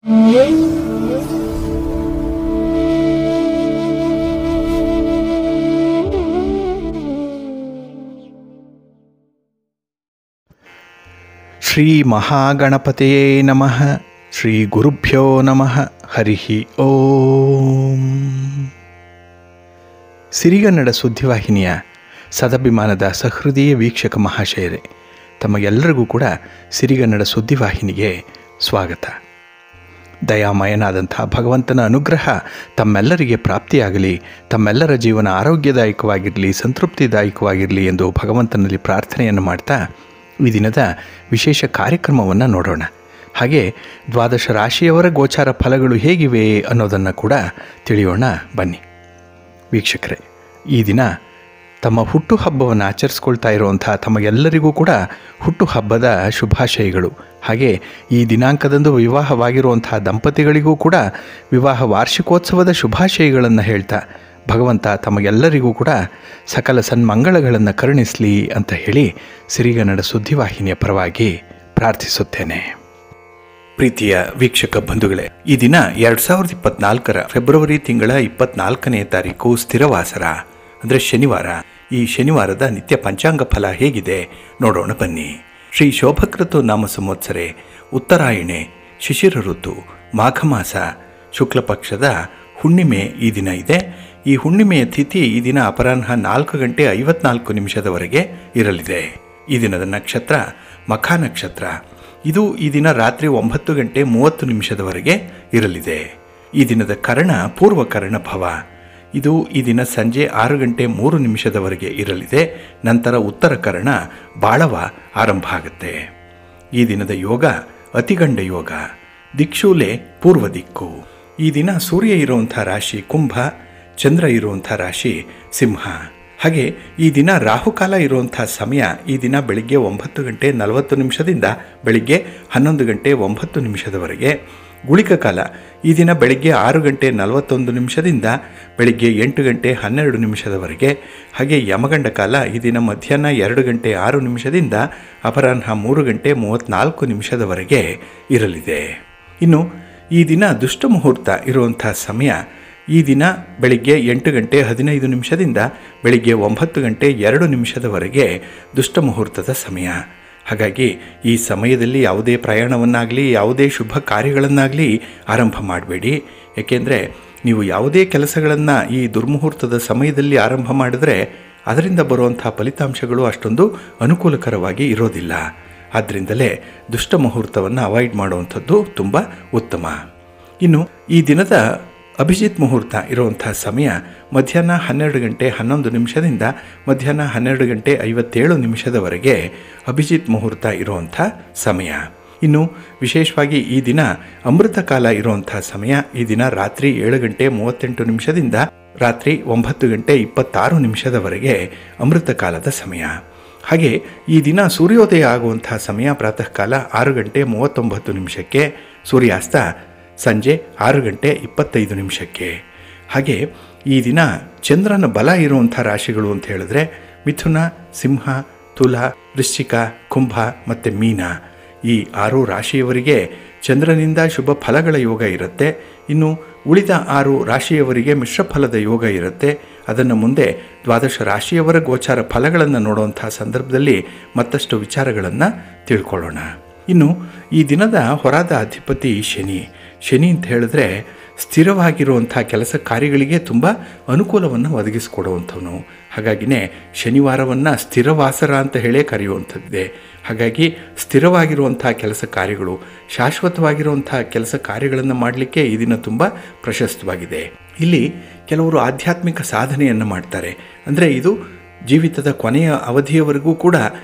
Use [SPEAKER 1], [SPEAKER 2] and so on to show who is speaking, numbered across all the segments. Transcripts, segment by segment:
[SPEAKER 1] ಶ್ರೀ ಮಹಾಗಣಪತಿಯೇ ನಮಃ. ಶ್ರೀ ಗುರುಭ್ಯೋ ನಮಃ. ಹರಿ ಓಂ. ಸಿರಿಗನ್ನಡ ಸುದ್ದಿವಾಹಿನಿಯ ಸದಭಿಮಾನದ ಸಹೃದಯ ವೀಕ್ಷಕ ಮಹಾಶಯರೇ, ತಮಗೆಲ್ಲರಿಗೂ ಕೂಡ ಸಿರಿಗನ್ನಡ ಸುದ್ದಿವಾಹಿನಿಗೆ ಸ್ವಾಗತ. ದಯಾಮಯನಾದಂಥ ಭಗವಂತನ ಅನುಗ್ರಹ ತಮ್ಮೆಲ್ಲರಿಗೆ ಪ್ರಾಪ್ತಿಯಾಗಲಿ, ತಮ್ಮೆಲ್ಲರ ಜೀವನ ಆರೋಗ್ಯದಾಯಕವಾಗಿರಲಿ, ಸಂತೃಪ್ತಿದಾಯಕವಾಗಿರಲಿ ಎಂದು ಭಗವಂತನಲ್ಲಿ ಪ್ರಾರ್ಥನೆಯನ್ನು ಮಾಡ್ತಾ ಈ ದಿನದ ವಿಶೇಷ ಕಾರ್ಯಕ್ರಮವನ್ನು ನೋಡೋಣ. ಹಾಗೆ ದ್ವಾದಶ ರಾಶಿಯವರ ಗೋಚಾರ ಫಲಗಳು ಹೇಗಿವೆ ಅನ್ನೋದನ್ನು ಕೂಡ ತಿಳಿಯೋಣ ಬನ್ನಿ. ವೀಕ್ಷಕರೇ, ಈ ದಿನ ತಮ್ಮ ಹುಟ್ಟುಹಬ್ಬವನ್ನು ಆಚರಿಸ್ಕೊಳ್ತಾ ಇರುವಂಥ ತಮಗೆಲ್ಲರಿಗೂ ಕೂಡ ಹುಟ್ಟುಹಬ್ಬದ ಶುಭಾಶಯಗಳು. ಹಾಗೆ ಈ ದಿನಾಂಕದಂದು ವಿವಾಹವಾಗಿರುವಂಥ ದಂಪತಿಗಳಿಗೂ ಕೂಡ ವಿವಾಹ ವಾರ್ಷಿಕೋತ್ಸವದ ಶುಭಾಶಯಗಳನ್ನು ಹೇಳ್ತಾ ಭಗವಂತ ತಮಗೆಲ್ಲರಿಗೂ ಕೂಡ ಸಕಲ ಸನ್ಮಂಗಳಗಳನ್ನು ಕರುಣಿಸಲಿ ಅಂತ ಹೇಳಿ ಸಿರಿಗನ್ನಡ ಸುದ್ದಿವಾಹಿನಿಯ ಪರವಾಗಿ ಪ್ರಾರ್ಥಿಸುತ್ತೇನೆ. ಪ್ರೀತಿಯ ವೀಕ್ಷಕ ಬಂಧುಗಳೇ, ಈ ದಿನ 2024 ಫೆಬ್ರವರಿ ತಿಂಗಳ 24ನೇ ತಾರೀಕು ಸ್ಥಿರವಾಸರ ಅಂದರೆ ಶನಿವಾರ. ಈ ಶನಿವಾರದ ನಿತ್ಯ ಪಂಚಾಂಗ ಫಲ ಹೇಗಿದೆ ನೋಡೋಣ ಬನ್ನಿ. ಶ್ರೀ ಶೋಭಕೃತು ನಾಮ ಸಂವತ್ಸರೆ, ಉತ್ತರಾಯಣೆ, ಶಿಶಿರ ಋತು, ಮಾಘ ಮಾಸ, ಶುಕ್ಲ ಪಕ್ಷದ ಹುಣ್ಣಿಮೆ ಈ ದಿನ ಇದೆ. ಈ ಹುಣ್ಣಿಮೆಯ ತಿಥಿ ಈ ದಿನ ಅಪರಾಹ್ನ 4:54 ಇರಲಿದೆ. ಈ ದಿನದ ನಕ್ಷತ್ರ ಮಖ ನಕ್ಷತ್ರ. ಇದು ಈ ದಿನ ರಾತ್ರಿ 9:30 ಇರಲಿದೆ. ಈ ದಿನದ ಕರ್ಣ ಪೂರ್ವಕರ್ಣ ಭವ. ಇದು ಈ ದಿನ ಸಂಜೆ 6:03 ಇರಲಿದೆ. ನಂತರ ಉತ್ತರ ಕರ್ಣ ಬಾಳವ ಆರಂಭ ಆಗುತ್ತೆ. ಈ ದಿನದ ಯೋಗ ಅತಿಗಂಡ ಯೋಗ. ದಿಕ್ಷೂಲೆ ಪೂರ್ವ ದಿಕ್ಕು. ಈ ದಿನ ಸೂರ್ಯ ಇರುವಂಥ ರಾಶಿ ಕುಂಭ, ಚಂದ್ರ ಇರುವಂಥ ರಾಶಿ ಸಿಂಹ. ಹಾಗೆ ಈ ದಿನ ರಾಹುಕಾಲ ಇರುವಂಥ ಸಮಯ ಈ ದಿನ ಬೆಳಿಗ್ಗೆ 9:40 ಬೆಳಿಗ್ಗೆ 11:09 ಗುಳಿಕ ಕಾಲ ಈ ದಿನ ಬೆಳಿಗ್ಗೆ 6:41 ಬೆಳಿಗ್ಗೆ 8:12 ಹಾಗೆ ಯಮಗಂಡ ಕಾಲ ಈ ದಿನ ಮಧ್ಯಾಹ್ನ 2:06 ಅಪರಾಹ್ನ 3:34 ಇರಲಿದೆ. ಇನ್ನು ಈ ದಿನ ದುಷ್ಟ ಮುಹೂರ್ತ ಇರುವಂಥ ಸಮಯ ಈ ದಿನ ಬೆಳಿಗ್ಗೆ 8:15 ಬೆಳಿಗ್ಗೆ 9:02 ದುಷ್ಟ ಮುಹೂರ್ತದ ಸಮಯ. ಹಾಗಾಗಿ ಈ ಸಮಯದಲ್ಲಿ ಯಾವುದೇ ಪ್ರಯಾಣವನ್ನಾಗಲಿ ಯಾವುದೇ ಶುಭ ಕಾರ್ಯಗಳನ್ನಾಗಲಿ ಆರಂಭ ಮಾಡಬೇಡಿ. ಏಕೆಂದರೆ ನೀವು ಯಾವುದೇ ಕೆಲಸಗಳನ್ನು ಈ ದುರ್ಮುಹೂರ್ತದ ಸಮಯದಲ್ಲಿ ಆರಂಭ ಮಾಡಿದ್ರೆ ಅದರಿಂದ ಬರುವಂಥ ಫಲಿತಾಂಶಗಳು ಅಷ್ಟೊಂದು ಅನುಕೂಲಕರವಾಗಿ ಇರೋದಿಲ್ಲ. ಆದ್ದರಿಂದಲೇ ದುಷ್ಟ ಮುಹೂರ್ತವನ್ನು ಅವಾಯ್ಡ್ ಮಾಡುವಂಥದ್ದು ತುಂಬ ಉತ್ತಮ. ಇನ್ನು ಈ ದಿನದ ಅಭಿಜಿತ್ ಮುಹೂರ್ತ ಇರುವಂಥ ಸಮಯ ಮಧ್ಯಾಹ್ನ 12:11 ಮಧ್ಯಾಹ್ನ 12:57 ಅಭಿಜಿತ್ ಮುಹೂರ್ತ ಇರುವಂಥ ಸಮಯ. ಇನ್ನು ವಿಶೇಷವಾಗಿ ಈ ದಿನ ಅಮೃತ ಕಾಲ ಇರುವಂಥ ಸಮಯ ಈ ದಿನ ರಾತ್ರಿ 7:38 ರಾತ್ರಿ 9:26 ಅಮೃತ ಕಾಲದ ಸಮಯ. ಹಾಗೆ ಈ ದಿನ ಸೂರ್ಯೋದಯ ಆಗುವಂಥ ಸಮಯ ಪ್ರಾತಃ ಕಾಲ 6:39 ಸೂರ್ಯಾಸ್ತ ಸಂಜೆ 6:25. ಹಾಗೆ ಈ ದಿನ ಚಂದ್ರನ ಬಲ ಇರುವಂಥ ರಾಶಿಗಳು ಅಂತ ಹೇಳಿದ್ರೆ ಮಿಥುನ, ಸಿಂಹ, ತುಲಾ, ವೃಶ್ಚಿಕ, ಕುಂಭ ಮತ್ತು ಮೀನ. ಈ 6 ರಾಶಿಯವರಿಗೆ ಚಂದ್ರನಿಂದ ಶುಭ ಫಲಗಳ ಯೋಗ ಇರುತ್ತೆ. ಇನ್ನು ಉಳಿದ 6 ರಾಶಿಯವರಿಗೆ ಮಿಶ್ರ ಫಲದ ಯೋಗ ಇರುತ್ತೆ. ಅದನ್ನು ಮುಂದೆ ದ್ವಾದಶ ರಾಶಿಯವರ ಗೋಚಾರ ಫಲಗಳನ್ನು ನೋಡುವಂಥ ಸಂದರ್ಭದಲ್ಲಿ ಮತ್ತಷ್ಟು ವಿಚಾರಗಳನ್ನು ತಿಳ್ಕೊಳ್ಳೋಣ. ಇನ್ನು ಈ ದಿನದ ಹೊರಾದ ಅಧಿಪತಿ ಶನಿ. ಶನಿ ಅಂತ ಹೇಳಿದ್ರೆ ಸ್ಥಿರವಾಗಿರುವಂಥ ಕೆಲಸ ಕಾರ್ಯಗಳಿಗೆ ತುಂಬ ಅನುಕೂಲವನ್ನು ಒದಗಿಸಿಕೊಡುವಂಥವನು. ಹಾಗಾಗಿನೇ ಶನಿವಾರವನ್ನು ಸ್ಥಿರವಾಸರ ಅಂತ ಹೇಳೇ ಕರೆಯುವಂಥದ್ದಿದೆ. ಹಾಗಾಗಿ ಸ್ಥಿರವಾಗಿರುವಂಥ ಕೆಲಸ ಕಾರ್ಯಗಳು, ಶಾಶ್ವತವಾಗಿರುವಂಥ ಕೆಲಸ ಕಾರ್ಯಗಳನ್ನು ಮಾಡಲಿಕ್ಕೆ ಈ ದಿನ ತುಂಬ ಪ್ರಶಸ್ತವಾಗಿದೆ. ಇಲ್ಲಿ ಕೆಲವರು ಆಧ್ಯಾತ್ಮಿಕ ಸಾಧನೆಯನ್ನು ಮಾಡ್ತಾರೆ. ಅಂದರೆ ಇದು ಜೀವಿತದ ಕೊನೆಯ ಅವಧಿಯವರೆಗೂ ಕೂಡ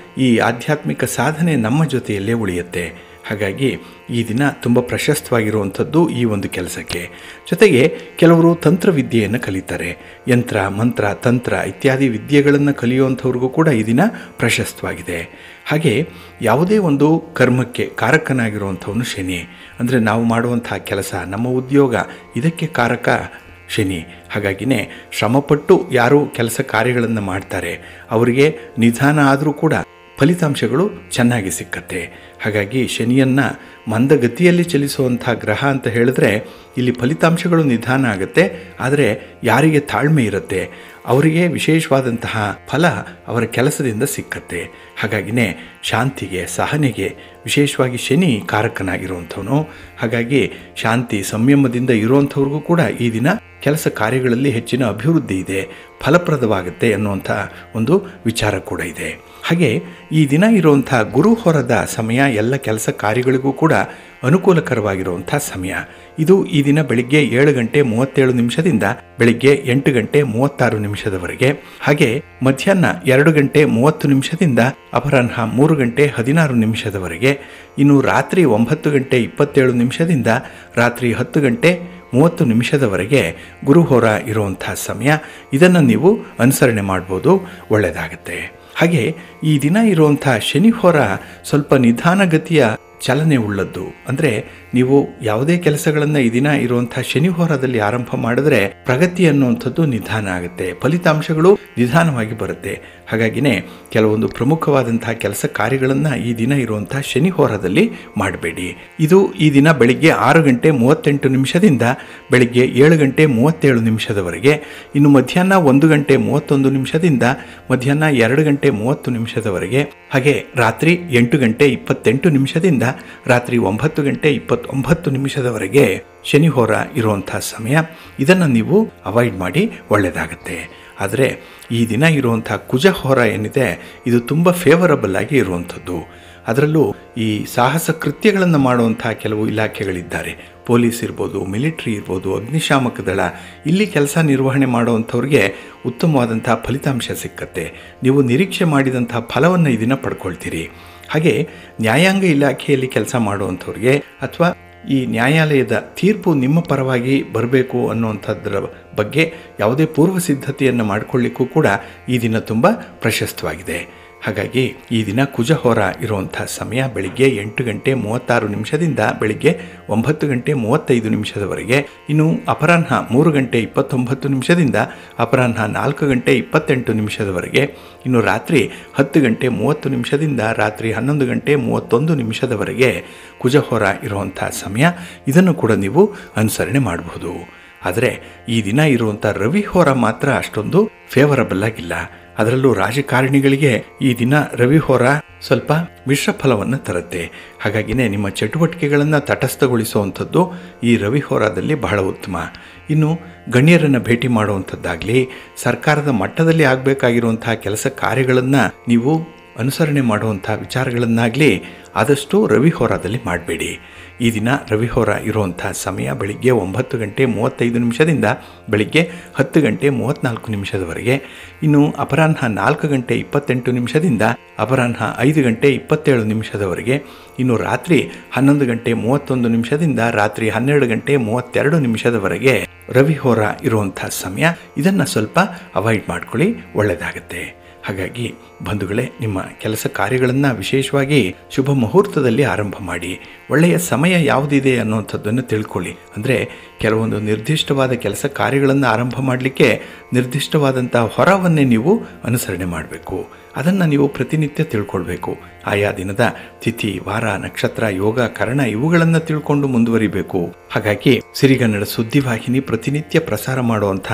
[SPEAKER 1] ಈ ಆಧ್ಯಾತ್ಮಿಕ ಸಾಧನೆ ನಮ್ಮ ಜೊತೆಯಲ್ಲೇ ಉಳಿಯುತ್ತೆ. ಹಾಗಾಗಿ ಈ ದಿನ ತುಂಬ ಪ್ರಶಸ್ತವಾಗಿರುವಂಥದ್ದು ಈ ಒಂದು ಕೆಲಸಕ್ಕೆ. ಜೊತೆಗೆ ಕೆಲವರು ತಂತ್ರವಿದ್ಯೆಯನ್ನು ಕಲಿತಾರೆ. ಯಂತ್ರ, ಮಂತ್ರ, ತಂತ್ರ ಇತ್ಯಾದಿ ವಿದ್ಯೆಗಳನ್ನು ಕಲಿಯುವಂಥವ್ರಿಗೂ ಕೂಡ ಈ ದಿನ ಪ್ರಶಸ್ತವಾಗಿದೆ. ಹಾಗೆ ಯಾವುದೇ ಒಂದು ಕರ್ಮಕ್ಕೆ ಕಾರಕನಾಗಿರುವಂಥವನು ಶನಿ. ಅಂದರೆ ನಾವು ಮಾಡುವಂಥ ಕೆಲಸ, ನಮ್ಮ ಉದ್ಯೋಗ ಇದಕ್ಕೆ ಕಾರಕ ಶನಿ. ಹಾಗಾಗಿನೇ ಶ್ರಮಪಟ್ಟು ಯಾರು ಕೆಲಸ ಕಾರ್ಯಗಳನ್ನು ಮಾಡ್ತಾರೆ ಅವರಿಗೆ ನಿಧಾನ ಆದರೂ ಕೂಡ ಫಲಿತಾಂಶಗಳು ಚೆನ್ನಾಗಿ ಸಿಕ್ಕತ್ತೆ. ಹಾಗಾಗಿ ಶನಿಯನ್ನು ಮಂದಗತಿಯಲ್ಲಿ ಚಲಿಸುವಂಥ ಗ್ರಹ ಅಂತ ಹೇಳಿದ್ರೆ ಇಲ್ಲಿ ಫಲಿತಾಂಶಗಳು ನಿಧಾನ ಆಗುತ್ತೆ. ಆದರೆ ಯಾರಿಗೆ ತಾಳ್ಮೆ ಇರುತ್ತೆ ಅವರಿಗೆ ವಿಶೇಷವಾದಂತಹ ಫಲ ಅವರ ಕೆಲಸದಿಂದ ಸಿಕ್ಕತ್ತೆ. ಹಾಗಾಗಿನೇ ಶಾಂತಿಗೆ, ಸಹನೆಗೆ ವಿಶೇಷವಾಗಿ ಶನಿ ಕಾರಕನಾಗಿರುವಂಥವನು. ಹಾಗಾಗಿ ಶಾಂತಿ ಸಂಯಮದಿಂದ ಇರುವಂಥವ್ರಿಗೂ ಕೂಡ ಈ ದಿನ ಕೆಲಸ ಕಾರ್ಯಗಳಲ್ಲಿ ಹೆಚ್ಚಿನ ಅಭಿವೃದ್ಧಿ ಇದೆ, ಫಲಪ್ರದವಾಗುತ್ತೆ ಅನ್ನುವಂಥ ಒಂದು ವಿಚಾರ ಕೂಡ ಇದೆ. ಹಾಗೆ ಈ ದಿನ ಇರುವಂಥ ಗುರು ಹೊರದ ಸಮಯ ಎಲ್ಲ ಕೆಲಸ ಕಾರ್ಯಗಳಿಗೂ ಕೂಡ ಅನುಕೂಲಕರವಾಗಿರುವಂಥ ಸಮಯ. ಇದು ಈ ದಿನ ಬೆಳಿಗ್ಗೆ 7:37 ಬೆಳಿಗ್ಗೆ 8:36 ಹಾಗೆ ಮಧ್ಯಾಹ್ನ 2:30 ಅಪರಾಹ್ನ 3:16 ಇನ್ನು ರಾತ್ರಿ 9:27 ರಾತ್ರಿ 10:30 ಗುರುಹೋರ ಇರುವಂಥ ಸಮಯ. ಇದನ್ನು ನೀವು ಅನುಸರಣೆ ಮಾಡ್ಬೋದು, ಒಳ್ಳೆಯದಾಗತ್ತೆ. ಹಾಗೆ ಈ ದಿನ ಇರುವಂಥ ಶನಿಹೋರ ಸ್ವಲ್ಪ ನಿಧಾನಗತಿಯ ಚಲನೆ ಉಳ್ಳದ್ದು. ಅಂದರೆ ನೀವು ಯಾವುದೇ ಕೆಲಸಗಳನ್ನು ಈ ದಿನ ಇರುವಂಥ ಶನಿಹೋರದಲ್ಲಿ ಆರಂಭ ಮಾಡಿದ್ರೆ ಪ್ರಗತಿ ಅನ್ನುವಂಥದ್ದು ನಿಧಾನ ಆಗುತ್ತೆ, ಫಲಿತಾಂಶಗಳು ನಿಧಾನವಾಗಿ ಬರುತ್ತೆ. ಹಾಗಾಗಿನೇ ಕೆಲವೊಂದು ಪ್ರಮುಖವಾದಂತಹ ಕೆಲಸ ಕಾರ್ಯಗಳನ್ನು ಈ ದಿನ ಇರುವಂಥ ಶನಿಹೋರದಲ್ಲಿ ಮಾಡಬೇಡಿ. ಇದು ಈ ದಿನ ಬೆಳಿಗ್ಗೆ 6:38 ಬೆಳಿಗ್ಗೆ 7:37 ಇನ್ನು ಮಧ್ಯಾಹ್ನ 1:31 ಮಧ್ಯಾಹ್ನ 2:30 ಹಾಗೆ ರಾತ್ರಿ 8:28 ರಾತ್ರಿ 9:29 ಶನಿಹೋರ ಇರುವಂಥ ಸಮಯ. ಇದನ್ನು ನೀವು ಅವಾಯ್ಡ್ ಮಾಡಿ, ಒಳ್ಳೆಯದಾಗತ್ತೆ. ಆದರೆ ಈ ದಿನ ಇರುವಂಥ ಕುಜಹೋರ ಏನಿದೆ ಇದು ತುಂಬ ಫೇವರಬಲ್ ಆಗಿ ಇರುವಂಥದ್ದು. ಅದರಲ್ಲೂ ಈ ಸಾಹಸ ಕೃತ್ಯಗಳನ್ನು ಮಾಡುವಂಥ ಕೆಲವು ಇಲಾಖೆಗಳಿದ್ದಾರೆ. ಪೊಲೀಸ್ ಇರ್ಬೋದು, ಮಿಲಿಟ್ರಿ ಇರ್ಬೋದು, ಅಗ್ನಿಶಾಮಕ ದಳ, ಇಲ್ಲಿ ಕೆಲಸ ನಿರ್ವಹಣೆ ಮಾಡುವಂಥವ್ರಿಗೆ ಉತ್ತಮವಾದಂಥ ಫಲಿತಾಂಶ ಸಿಕ್ಕತ್ತೆ. ನೀವು ನಿರೀಕ್ಷೆ ಮಾಡಿದಂಥ ಫಲವನ್ನು ಈ ದಿನ ಪಡ್ಕೊಳ್ತೀರಿ. ಹಾಗೆ ನ್ಯಾಯಾಂಗ ಇಲಾಖೆಯಲ್ಲಿ ಕೆಲಸ ಮಾಡುವಂಥವ್ರಿಗೆ ಅಥವಾ ಈ ನ್ಯಾಯಾಲಯದ ತೀರ್ಪು ನಿಮ್ಮ ಪರವಾಗಿ ಬರಬೇಕು ಅನ್ನುವಂಥದ್ರ ಬಗ್ಗೆ ಯಾವುದೇ ಪೂರ್ವ ಸಿದ್ಧತೆಯನ್ನು ಮಾಡಿಕೊಳ್ಳಿಕ್ಕೂ ಕೂಡ ಈ ದಿನ ತುಂಬ ಪ್ರಶಸ್ತವಾಗಿದೆ. ಹಾಗಾಗಿ ಈ ದಿನ ಕುಜಹೋರ ಇರುವಂಥ ಸಮಯ ಬೆಳಿಗ್ಗೆ 8:36 ಬೆಳಿಗ್ಗೆ 9:35 ಇನ್ನು ಅಪರಾಹ್ನ 3:29 ಅಪರಾಹ್ನ 4:28 ಇನ್ನು ರಾತ್ರಿ 10:30 ರಾತ್ರಿ 11:31 ಕುಜಹೋರ ಇರುವಂಥ ಸಮಯ. ಇದನ್ನು ಕೂಡ ನೀವು ಅನುಸರಣೆ ಮಾಡಬಹುದು. ಆದರೆ ಈ ದಿನ ಇರುವಂಥ ರವಿಹೋರ ಮಾತ್ರ ಅಷ್ಟೊಂದು ಫೇವರಬಲ್ ಆಗಿಲ್ಲ. ಅದರಲ್ಲೂ ರಾಜಕಾರಣಿಗಳಿಗೆ ಈ ದಿನ ರವಿಹೋರ ಸ್ವಲ್ಪ ಮಿಶ್ರ ಫಲವನ್ನು ತರುತ್ತೆ. ಹಾಗಾಗಿನೇ ನಿಮ್ಮ ಚಟುವಟಿಕೆಗಳನ್ನು ತಟಸ್ಥಗೊಳಿಸುವಂಥದ್ದು ಈ ರವಿಹೋರದಲ್ಲಿ ಬಹಳ ಉತ್ತಮ. ಇನ್ನು ಗಣ್ಯರನ್ನು ಭೇಟಿ ಮಾಡುವಂಥದ್ದಾಗಲಿ, ಸರ್ಕಾರದ ಮಟ್ಟದಲ್ಲಿ ಆಗಬೇಕಾಗಿರುವಂಥ ಕೆಲಸ ಕಾರ್ಯಗಳನ್ನು ನೀವು ಅನುಸರಣೆ ಮಾಡುವಂಥ ವಿಚಾರಗಳನ್ನಾಗಲಿ ಆದಷ್ಟು ರವಿಹೋರದಲ್ಲಿ ಮಾಡಬೇಡಿ. ಈ ದಿನ ರವಿಹೋರ ಇರುವಂಥ ಸಮಯ ಬೆಳಿಗ್ಗೆ 9:35 ಬೆಳಿಗ್ಗೆ 10:34 ಇನ್ನು ಅಪರಾಹ್ನ 4:28 ಅಪರಾಹ್ನ 5:27 ಇನ್ನು ರಾತ್ರಿ 11:31 ರಾತ್ರಿ 12:32 ರವಿಹೋರ ಇರುವಂಥ ಸಮಯ. ಇದನ್ನು ಸ್ವಲ್ಪ ಅವಾಯ್ಡ್ ಮಾಡ್ಕೊಳ್ಳಿ, ಒಳ್ಳೆಯದಾಗತ್ತೆ. ಹಾಗಾಗಿ ಬಂಧುಗಳೇ, ನಿಮ್ಮ ಕೆಲಸ ಕಾರ್ಯಗಳನ್ನು ವಿಶೇಷವಾಗಿ ಶುಭ ಮುಹೂರ್ತದಲ್ಲಿ ಆರಂಭ ಮಾಡಿ. ಒಳ್ಳೆಯ ಸಮಯ ಯಾವುದಿದೆ ಅನ್ನುವಂಥದ್ದನ್ನು ತಿಳ್ಕೊಳ್ಳಿ. ಅಂದರೆ ಕೆಲವೊಂದು ನಿರ್ದಿಷ್ಟವಾದ ಕೆಲಸ ಕಾರ್ಯಗಳನ್ನು ಆರಂಭ ಮಾಡಲಿಕ್ಕೆ ನಿರ್ದಿಷ್ಟವಾದಂಥ ಹೊರವನ್ನೇ ನೀವು ಅನುಸರಣೆ ಮಾಡಬೇಕು. ಅದನ್ನು ನೀವು ಪ್ರತಿನಿತ್ಯ ತಿಳ್ಕೊಳ್ಬೇಕು. ಆಯಾ ದಿನದ ತಿಥಿ, ವಾರ, ನಕ್ಷತ್ರ, ಯೋಗ, ಕರಣ ಇವುಗಳನ್ನು ತಿಳ್ಕೊಂಡು ಮುಂದುವರಿಬೇಕು. ಹಾಗಾಗಿ ಸಿರಿಗನ್ನಡ ಸುದ್ದಿವಾಹಿನಿ ಪ್ರತಿನಿತ್ಯ ಪ್ರಸಾರ ಮಾಡುವಂಥ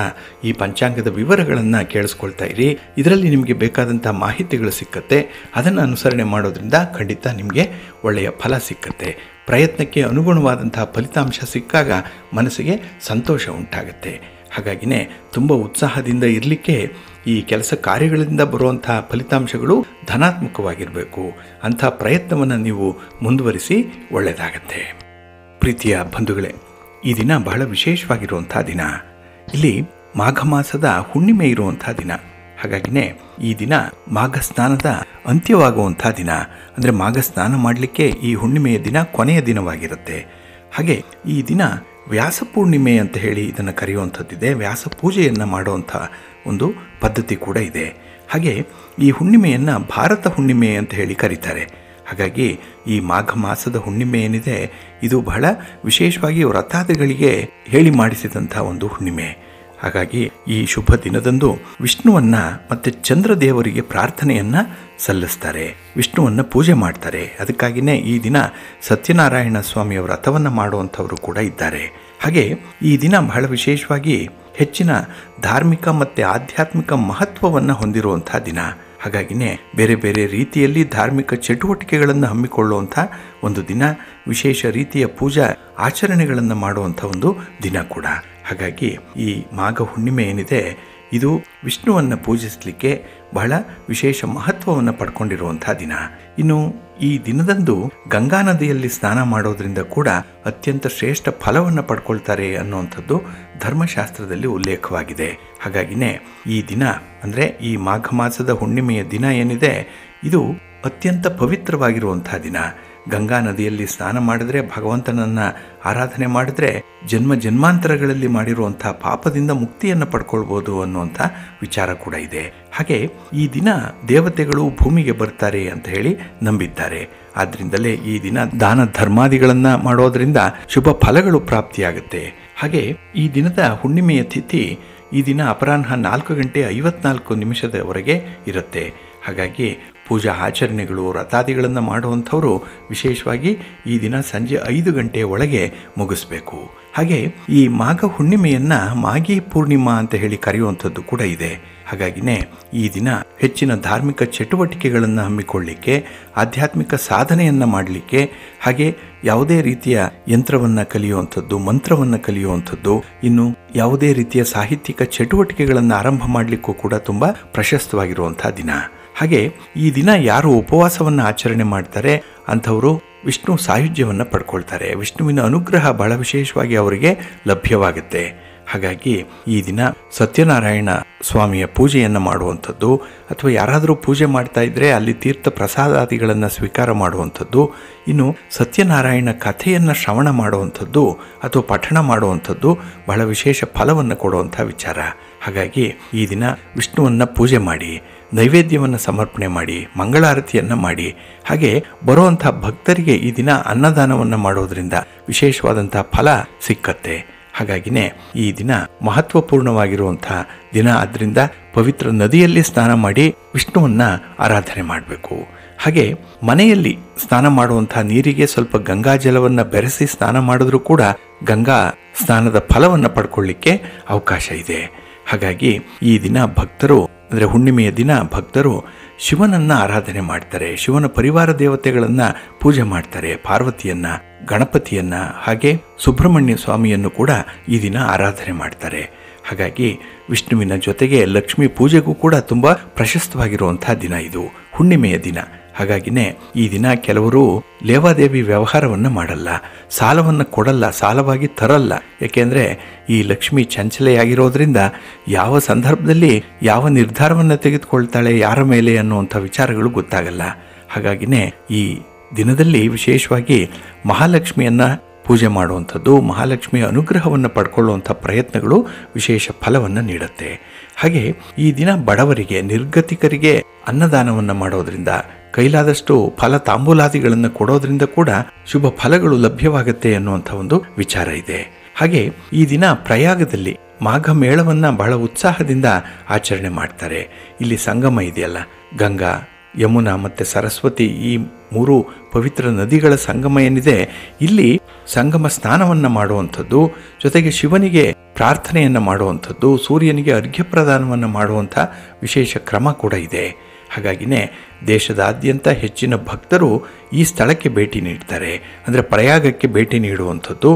[SPEAKER 1] ಈ ಪಂಚಾಂಗದ ವಿವರಗಳನ್ನು ಕೇಳಿಸ್ಕೊಳ್ತಾ ಇರಿ. ಇದರಲ್ಲಿ ನಿಮಗೆ ಬೇಕಾದಂಥ ಮಾಹಿತಿಗಳು ಸಿಕ್ಕತ್ತೆ. ಅದನ್ನು ಅನುಸರಣೆ ಮಾಡೋದ್ರಿಂದ ಖಂಡಿತ ನಿಮಗೆ ಒಳ್ಳೆಯ ಫಲ ಸಿಕ್ಕತ್ತೆ. ಪ್ರಯತ್ನಕ್ಕೆ ಅನುಗುಣವಾದಂತಹ ಫಲಿತಾಂಶ ಸಿಕ್ಕಾಗ ಮನಸ್ಸಿಗೆ ಸಂತೋಷ ಉಂಟಾಗುತ್ತೆ. ಹಾಗಾಗಿನೇ ತುಂಬ ಉತ್ಸಾಹದಿಂದ ಇರಲಿಕ್ಕೆ ಈ ಕೆಲಸ ಕಾರ್ಯಗಳಿಂದ ಬರುವಂಥ ಫಲಿತಾಂಶಗಳು ಧನಾತ್ಮಕವಾಗಿರಬೇಕು. ಅಂಥ ಪ್ರಯತ್ನವನ್ನು ನೀವು ಮುಂದುವರಿಸಿ, ಒಳ್ಳೆಯದಾಗತ್ತೆ. ಪ್ರೀತಿಯ ಬಂಧುಗಳೇ, ಈ ದಿನ ಬಹಳ ವಿಶೇಷವಾಗಿರುವಂಥ ದಿನ. ಇಲ್ಲಿ ಮಾಘ ಮಾಸದ ಹುಣ್ಣಿಮೆ ಇರುವಂಥ ದಿನ. ಹಾಗಾಗಿನೇ ಈ ದಿನ ಮಾಘ ಸ್ನಾನದ ಅಂತ್ಯವಾಗುವಂಥ ದಿನ. ಅಂದರೆ ಮಾಘ ಸ್ನಾನ ಮಾಡಲಿಕ್ಕೆ ಈ ಹುಣ್ಣಿಮೆಯ ದಿನ ಕೊನೆಯ ದಿನವಾಗಿರುತ್ತೆ. ಹಾಗೆ ಈ ದಿನ ವ್ಯಾಸ ಪೂರ್ಣಿಮೆ ಅಂತ ಹೇಳಿ ಇದನ್ನು ಕರೆಯುವಂಥದ್ದಿದೆ. ವ್ಯಾಸ ಪೂಜೆಯನ್ನು ಮಾಡುವಂಥ ಒಂದು ಪದ್ಧತಿ ಕೂಡ ಇದೆ. ಹಾಗೆ ಈ ಹುಣ್ಣಿಮೆಯನ್ನು ಭಾರತ ಹುಣ್ಣಿಮೆ ಅಂತ ಹೇಳಿ ಕರೀತಾರೆ. ಹಾಗಾಗಿ ಈ ಮಾಘ ಮಾಸದ ಹುಣ್ಣಿಮೆ ಏನಿದೆ ಇದು ಬಹಳ ವಿಶೇಷವಾಗಿ ವ್ರತಾದಿಗಳಿಗೆ ಹೇಳಿ ಮಾಡಿಸಿದಂಥ ಒಂದು ಹುಣ್ಣಿಮೆ. ಹಾಗಾಗಿ ಈ ಶುಭ ದಿನದಂದು ವಿಷ್ಣುವನ್ನ ಮತ್ತೆ ಚಂದ್ರದೇವರಿಗೆ ಪ್ರಾರ್ಥನೆಯನ್ನ ಸಲ್ಲಿಸ್ತಾರೆ, ವಿಷ್ಣುವನ್ನ ಪೂಜೆ ಮಾಡ್ತಾರೆ. ಅದಕ್ಕಾಗಿಯೇ ಈ ದಿನ ಸತ್ಯನಾರಾಯಣ ಸ್ವಾಮಿಯ ವ್ರತವನ್ನು ಮಾಡುವಂಥವರು ಕೂಡ ಇದ್ದಾರೆ. ಹಾಗೆ ಈ ದಿನ ಬಹಳ ವಿಶೇಷವಾಗಿ ಹೆಚ್ಚಿನ ಧಾರ್ಮಿಕ ಮತ್ತು ಆಧ್ಯಾತ್ಮಿಕ ಮಹತ್ವವನ್ನು ಹೊಂದಿರುವಂಥ ದಿನ. ಹಾಗಾಗಿನೇ ಬೇರೆ ಬೇರೆ ರೀತಿಯಲ್ಲಿ ಧಾರ್ಮಿಕ ಚಟುವಟಿಕೆಗಳನ್ನು ಹಮ್ಮಿಕೊಳ್ಳುವಂಥ ಒಂದು ದಿನ, ವಿಶೇಷ ರೀತಿಯ ಪೂಜಾ ಆಚರಣೆಗಳನ್ನು ಮಾಡುವಂಥ ಒಂದು ದಿನ ಕೂಡ. ಹಾಗಾಗಿ ಈ ಮಾಘ ಹುಣ್ಣಿಮೆ ಏನಿದೆ ಇದು ವಿಷ್ಣುವನ್ನು ಪೂಜಿಸಲಿಕ್ಕೆ ಬಹಳ ವಿಶೇಷ ಮಹತ್ವವನ್ನು ಪಡ್ಕೊಂಡಿರುವಂಥ ದಿನ. ಇನ್ನು ಈ ದಿನದಂದು ಗಂಗಾ ನದಿಯಲ್ಲಿ ಸ್ನಾನ ಮಾಡೋದ್ರಿಂದ ಕೂಡ ಅತ್ಯಂತ ಶ್ರೇಷ್ಠ ಫಲವನ್ನು ಪಡ್ಕೊಳ್ತಾರೆ ಅನ್ನುವಂಥದ್ದು ಧರ್ಮಶಾಸ್ತ್ರದಲ್ಲಿ ಉಲ್ಲೇಖವಾಗಿದೆ. ಹಾಗಾಗಿನೇ ಈ ದಿನ ಅಂದರೆ ಈ ಮಾಘ ಮಾಸದ ಹುಣ್ಣಿಮೆಯ ದಿನ ಏನಿದೆ ಇದು ಅತ್ಯಂತ ಪವಿತ್ರವಾಗಿರುವಂಥ ದಿನ. ಗಂಗಾ ನದಿಯಲ್ಲಿ ಸ್ನಾನ ಮಾಡಿದ್ರೆ, ಭಗವಂತನನ್ನು ಆರಾಧನೆ ಮಾಡಿದ್ರೆ ಜನ್ಮ ಜನ್ಮಾಂತರಗಳಲ್ಲಿ ಮಾಡಿರುವಂಥ ಪಾಪದಿಂದ ಮುಕ್ತಿಯನ್ನು ಪಡ್ಕೊಳ್ಬೋದು ಅನ್ನುವಂಥ ವಿಚಾರ ಕೂಡ ಇದೆ. ಹಾಗೆ ಈ ದಿನ ದೇವತೆಗಳು ಭೂಮಿಗೆ ಬರ್ತಾರೆ ಅಂತ ಹೇಳಿ ನಂಬಿದ್ದಾರೆ. ಆದ್ದರಿಂದಲೇ ಈ ದಿನ ದಾನ ಧರ್ಮಾದಿಗಳನ್ನು ಮಾಡೋದ್ರಿಂದ ಶುಭ ಫಲಗಳು ಪ್ರಾಪ್ತಿಯಾಗುತ್ತೆ. ಹಾಗೆ ಈ ದಿನದ ಹುಣ್ಣಿಮೆಯ ತಿಥಿ ಈ ದಿನ ಅಪರಾಹ್ನ 4:54 ಇರುತ್ತೆ. ಹಾಗಾಗಿ ಪೂಜಾ ಆಚರಣೆಗಳು ವ್ರತಾದಿಗಳನ್ನು ಮಾಡುವಂಥವರು ವಿಶೇಷವಾಗಿ ಈ ದಿನ ಸಂಜೆ 5 ಗಂಟೆಯ ಒಳಗೆ ಮುಗಿಸ್ಬೇಕು. ಹಾಗೆ ಈ ಮಾಘ ಹುಣ್ಣಿಮೆಯನ್ನು ಮಾಘಿ ಪೂರ್ಣಿಮಾ ಅಂತ ಹೇಳಿ ಕರೆಯುವಂಥದ್ದು ಕೂಡ ಇದೆ. ಹಾಗಾಗಿನೇ ಈ ದಿನ ಹೆಚ್ಚಿನ ಧಾರ್ಮಿಕ ಚಟುವಟಿಕೆಗಳನ್ನು ಹಮ್ಮಿಕೊಳ್ಳಲಿಕ್ಕೆ, ಆಧ್ಯಾತ್ಮಿಕ ಸಾಧನೆಯನ್ನು ಮಾಡಲಿಕ್ಕೆ, ಹಾಗೆ ಯಾವುದೇ ರೀತಿಯ ಯಂತ್ರವನ್ನು ಕಲಿಯುವಂಥದ್ದು, ಮಂತ್ರವನ್ನು ಕಲಿಯುವಂಥದ್ದು, ಇನ್ನು ಯಾವುದೇ ರೀತಿಯ ಸಾಹಿತ್ಯಿಕ ಚಟುವಟಿಕೆಗಳನ್ನು ಆರಂಭ ಮಾಡಲಿಕ್ಕೂ ಕೂಡ ತುಂಬ ಪ್ರಶಸ್ತವಾಗಿರುವಂಥ ದಿನ. ಹಾಗೆ ಈ ದಿನ ಯಾರು ಉಪವಾಸವನ್ನು ಆಚರಣೆ ಮಾಡ್ತಾರೆ ಅಂಥವರು ವಿಷ್ಣು ಸಾಯುಜ್ಯವನ್ನು ಪಡ್ಕೊಳ್ತಾರೆ. ವಿಷ್ಣುವಿನ ಅನುಗ್ರಹ ಬಹಳ ವಿಶೇಷವಾಗಿ ಅವರಿಗೆ ಲಭ್ಯವಾಗುತ್ತೆ. ಹಾಗಾಗಿ ಈ ದಿನ ಸತ್ಯನಾರಾಯಣ ಸ್ವಾಮಿಯ ಪೂಜೆಯನ್ನು ಮಾಡುವಂಥದ್ದು, ಅಥವಾ ಯಾರಾದರೂ ಪೂಜೆ ಮಾಡ್ತಾ ಇದ್ದರೆ ಅಲ್ಲಿ ತೀರ್ಥ ಪ್ರಸಾದಾದಿಗಳನ್ನು ಸ್ವೀಕಾರ ಮಾಡುವಂಥದ್ದು, ಇನ್ನು ಸತ್ಯನಾರಾಯಣ ಕಥೆಯನ್ನು ಶ್ರವಣ ಮಾಡುವಂಥದ್ದು ಅಥವಾ ಪಠಣ ಮಾಡುವಂಥದ್ದು ಬಹಳ ವಿಶೇಷ ಫಲವನ್ನು ಕೊಡುವಂಥ ವಿಚಾರ. ಹಾಗಾಗಿ ಈ ದಿನ ವಿಷ್ಣುವನ್ನು ಪೂಜೆ ಮಾಡಿ, ನೈವೇದ್ಯವನ್ನು ಸಮರ್ಪಣೆ ಮಾಡಿ, ಮಂಗಳಾರತಿಯನ್ನು ಮಾಡಿ, ಹಾಗೆ ಬರುವಂಥ ಭಕ್ತರಿಗೆ ಈ ದಿನ ಅನ್ನದಾನವನ್ನು ಮಾಡೋದ್ರಿಂದ ವಿಶೇಷವಾದಂಥ ಫಲ ಸಿಕ್ಕತ್ತೆ. ಹಾಗಾಗಿನೇ ಈ ದಿನ ಮಹತ್ವಪೂರ್ಣವಾಗಿರುವಂಥ ದಿನ. ಆದ್ದರಿಂದ ಪವಿತ್ರ ನದಿಯಲ್ಲಿ ಸ್ನಾನ ಮಾಡಿ ವಿಷ್ಣುವನ್ನ ಆರಾಧನೆ ಮಾಡಬೇಕು. ಹಾಗೆ ಮನೆಯಲ್ಲಿ ಸ್ನಾನ ಮಾಡುವಂಥ ನೀರಿಗೆ ಸ್ವಲ್ಪ ಗಂಗಾ ಜಲವನ್ನು ಬೆರೆಸಿ ಸ್ನಾನ ಮಾಡಿದ್ರೂ ಕೂಡ ಗಂಗಾ ಸ್ನಾನದ ಫಲವನ್ನು ಪಡ್ಕೊಳ್ಳಿಕ್ಕೆ ಅವಕಾಶ ಇದೆ. ಹಾಗಾಗಿ ಈ ದಿನ ಭಕ್ತರು ಅಂದರೆ ಹುಣ್ಣಿಮೆಯ ದಿನ ಭಕ್ತರು ಶಿವನನ್ನು ಆರಾಧನೆ ಮಾಡ್ತಾರೆ, ಶಿವನ ಪರಿವಾರ ದೇವತೆಗಳನ್ನು ಪೂಜೆ ಮಾಡ್ತಾರೆ, ಪಾರ್ವತಿಯನ್ನು, ಗಣಪತಿಯನ್ನು, ಹಾಗೆ ಸುಬ್ರಹ್ಮಣ್ಯ ಸ್ವಾಮಿಯನ್ನು ಕೂಡ ಈ ದಿನ ಆರಾಧನೆ ಮಾಡ್ತಾರೆ. ಹಾಗಾಗಿ ವಿಷ್ಣುವಿನ ಜೊತೆಗೆ ಲಕ್ಷ್ಮೀ ಪೂಜೆಗೂ ಕೂಡ ತುಂಬ ಪ್ರಶಸ್ತವಾಗಿರುವಂಥ ದಿನ ಇದು, ಹುಣ್ಣಿಮೆಯ ದಿನ. ಹಾಗಾಗಿನೇ ಈ ದಿನ ಕೆಲವರು ಲೇವಾದೇವಿ ವ್ಯವಹಾರವನ್ನು ಮಾಡಲ್ಲ, ಸಾಲವನ್ನು ಕೊಡಲ್ಲ, ಸಾಲವಾಗಿ ತರಲ್ಲ. ಯಾಕೆಂದರೆ ಈ ಲಕ್ಷ್ಮಿ ಚಂಚಲೆಯಾಗಿರೋದ್ರಿಂದ ಯಾವ ಸಂದರ್ಭದಲ್ಲಿ ಯಾವ ನಿರ್ಧಾರವನ್ನು ತೆಗೆದುಕೊಳ್ತಾಳೆ ಯಾರ ಮೇಲೆ ಅನ್ನುವಂಥ ವಿಚಾರಗಳು ಗೊತ್ತಾಗಲ್ಲ. ಹಾಗಾಗಿನೇ ಈ ದಿನದಲ್ಲಿ ವಿಶೇಷವಾಗಿ ಮಹಾಲಕ್ಷ್ಮಿಯನ್ನು ಪೂಜೆ ಮಾಡುವಂಥದ್ದು, ಮಹಾಲಕ್ಷ್ಮಿಯ ಅನುಗ್ರಹವನ್ನು ಪಡ್ಕೊಳ್ಳುವಂಥ ಪ್ರಯತ್ನಗಳು ವಿಶೇಷ ಫಲವನ್ನು ನೀಡುತ್ತೆ. ಹಾಗೆ ಈ ದಿನ ಬಡವರಿಗೆ, ನಿರ್ಗತಿಕರಿಗೆ ಅನ್ನದಾನವನ್ನು ಮಾಡೋದ್ರಿಂದ, ಕೈಲಾದಷ್ಟು ಫಲ ತಾಂಬೂಲಾದಿಗಳನ್ನು ಕೊಡೋದ್ರಿಂದ ಕೂಡ ಶುಭ ಫಲಗಳು ಲಭ್ಯವಾಗುತ್ತೆ ಅನ್ನುವಂಥ ಒಂದು ವಿಚಾರ ಇದೆ. ಹಾಗೆ ಈ ದಿನ ಪ್ರಯಾಗದಲ್ಲಿ ಮಾಘ ಮೇಳವನ್ನು ಬಹಳ ಉತ್ಸಾಹದಿಂದ ಆಚರಣೆ ಮಾಡ್ತಾರೆ. ಇಲ್ಲಿ ಸಂಗಮ ಇದೆಯಲ್ಲ, ಗಂಗಾ, ಯಮುನಾ ಮತ್ತು ಸರಸ್ವತಿ, ಈ 3 ಪವಿತ್ರ ನದಿಗಳ ಸಂಗಮ ಏನಿದೆ, ಇಲ್ಲಿ ಸಂಗಮ ಸ್ನಾನವನ್ನು ಮಾಡುವಂಥದ್ದು, ಜೊತೆಗೆ ಶಿವನಿಗೆ ಪ್ರಾರ್ಥನೆಯನ್ನು ಮಾಡುವಂಥದ್ದು, ಸೂರ್ಯನಿಗೆ ಅರ್ಘ್ಯ ಪ್ರದಾನವನ್ನು ಮಾಡುವಂಥ ವಿಶೇಷ ಕ್ರಮ ಕೂಡ ಇದೆ. ಹಾಗಾಗಿನೇ ದೇಶದಾದ್ಯಂತ ಹೆಚ್ಚಿನ ಭಕ್ತರು ಈ ಸ್ಥಳಕ್ಕೆ ಭೇಟಿ ನೀಡ್ತಾರೆ, ಅಂದರೆ ಪ್ರಯಾಗಕ್ಕೆ ಭೇಟಿ ನೀಡುವಂಥದ್ದು.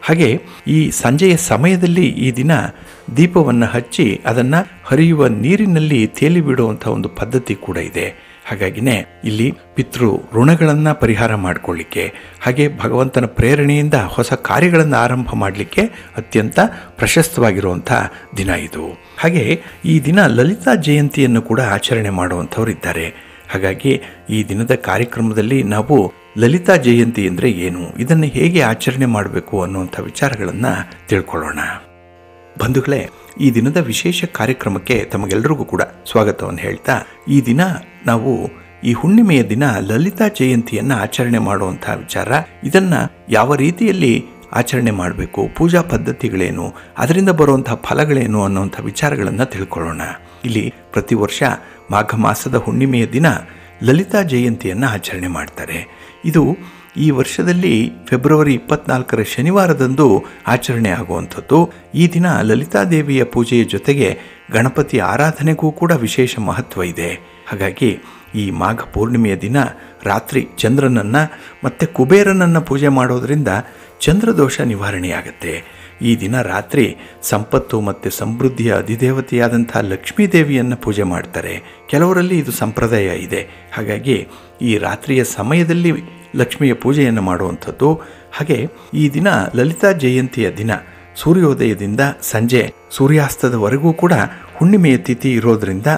[SPEAKER 1] ಹಾಗೆ ಈ ಸಂಜೆಯ ಸಮಯದಲ್ಲಿ ಈ ದಿನ ದೀಪವನ್ನು ಹಚ್ಚಿ ಅದನ್ನು ಹರಿಯುವ ನೀರಿನಲ್ಲಿ ತೇಲಿ ಬಿಡುವಂಥ ಒಂದು ಪದ್ಧತಿ ಕೂಡ ಇದೆ. ಹಾಗಾಗಿನೇ ಇಲ್ಲಿ ಪಿತೃ ಋಣಗಳನ್ನು ಪರಿಹಾರ ಮಾಡಿಕೊಳ್ಳಿಕ್ಕೆ, ಹಾಗೆ ಭಗವಂತನ ಪ್ರೇರಣೆಯಿಂದ ಹೊಸ ಕಾರ್ಯಗಳನ್ನು ಆರಂಭ ಮಾಡಲಿಕ್ಕೆ ಅತ್ಯಂತ ಪ್ರಶಸ್ತವಾಗಿರುವಂಥ ದಿನ ಇದು. ಹಾಗೆ ಈ ದಿನ ಲಲಿತಾ ಜಯಂತಿಯನ್ನು ಕೂಡ ಆಚರಣೆ ಮಾಡುವಂಥವರಿದ್ದಾರೆ. ಹಾಗಾಗಿ ಈ ದಿನದ ಕಾರ್ಯಕ್ರಮದಲ್ಲಿ ನಾವು ಲಲಿತಾ ಜಯಂತಿ ಅಂದರೆ ಏನು, ಇದನ್ನು ಹೇಗೆ ಆಚರಣೆ ಮಾಡಬೇಕು ಅನ್ನುವಂಥ ವಿಚಾರಗಳನ್ನು ತಿಳ್ಕೊಳ್ಳೋಣ. ಬಂಧುಗಳೇ, ಈ ದಿನದ ವಿಶೇಷ ಕಾರ್ಯಕ್ರಮಕ್ಕೆ ತಮಗೆಲ್ಲರಿಗೂ ಕೂಡ ಸ್ವಾಗತವನ್ನು ಹೇಳ್ತಾ, ಈ ದಿನ ನಾವು ಈ ಹುಣ್ಣಿಮೆಯ ದಿನ ಲಲಿತಾ ಜಯಂತಿಯನ್ನು ಆಚರಣೆ ಮಾಡುವಂಥ ವಿಚಾರ, ಇದನ್ನು ಯಾವ ರೀತಿಯಲ್ಲಿ ಆಚರಣೆ ಮಾಡಬೇಕು, ಪೂಜಾ ಪದ್ಧತಿಗಳೇನು, ಅದರಿಂದ ಬರುವಂಥ ಫಲಗಳೇನು ಅನ್ನುವಂಥ ವಿಚಾರಗಳನ್ನು ತಿಳ್ಕೊಳ್ಳೋಣ. ಇಲ್ಲಿ ಪ್ರತಿ ವರ್ಷ ಮಾಘ ಮಾಸದ ಹುಣ್ಣಿಮೆಯ ದಿನ ಲಲಿತಾ ಜಯಂತಿಯನ್ನು ಆಚರಣೆ ಮಾಡ್ತಾರೆ. ಇದು ಈ ವರ್ಷದಲ್ಲಿ ಫೆಬ್ರವರಿ 24ರ ಶನಿವಾರದಂದು ಆಚರಣೆ ಆಗುವಂಥದ್ದು. ಈ ದಿನ ಲಲಿತಾದೇವಿಯ ಪೂಜೆಯ ಜೊತೆಗೆ ಗಣಪತಿ ಆರಾಧನೆಗೂ ಕೂಡ ವಿಶೇಷ ಮಹತ್ವ ಇದೆ. ಹಾಗಾಗಿ ಈ ಮಾಘ ಪೂರ್ಣಿಮೆಯ ದಿನ ರಾತ್ರಿ ಚಂದ್ರನನ್ನು ಮತ್ತು ಕುಬೇರನನ್ನು ಪೂಜೆ ಮಾಡೋದರಿಂದ ಚಂದ್ರದೋಷ ನಿವಾರಣೆಯಾಗುತ್ತೆ. ಈ ದಿನ ರಾತ್ರಿ ಸಂಪತ್ತು ಮತ್ತು ಸಮೃದ್ಧಿಯ ಅಧಿದೇವತೆಯಾದಂಥ ಲಕ್ಷ್ಮೀದೇವಿಯನ್ನು ಪೂಜೆ ಮಾಡ್ತಾರೆ. ಕೆಲವರಲ್ಲಿ ಇದು ಸಂಪ್ರದಾಯ ಇದೆ. ಹಾಗಾಗಿ ಈ ರಾತ್ರಿಯ ಸಮಯದಲ್ಲಿ ಲಕ್ಷ್ಮಿಯ ಪೂಜೆಯನ್ನು ಮಾಡುವಂಥದ್ದು. ಹಾಗೆ ಈ ದಿನ ಲಲಿತಾ ಜಯಂತಿಯ ದಿನ ಸೂರ್ಯೋದಯದಿಂದ ಸಂಜೆ ಸೂರ್ಯಾಸ್ತದವರೆಗೂ ಕೂಡ ಹುಣ್ಣಿಮೆಯ ತಿಥಿ ಇರೋದರಿಂದ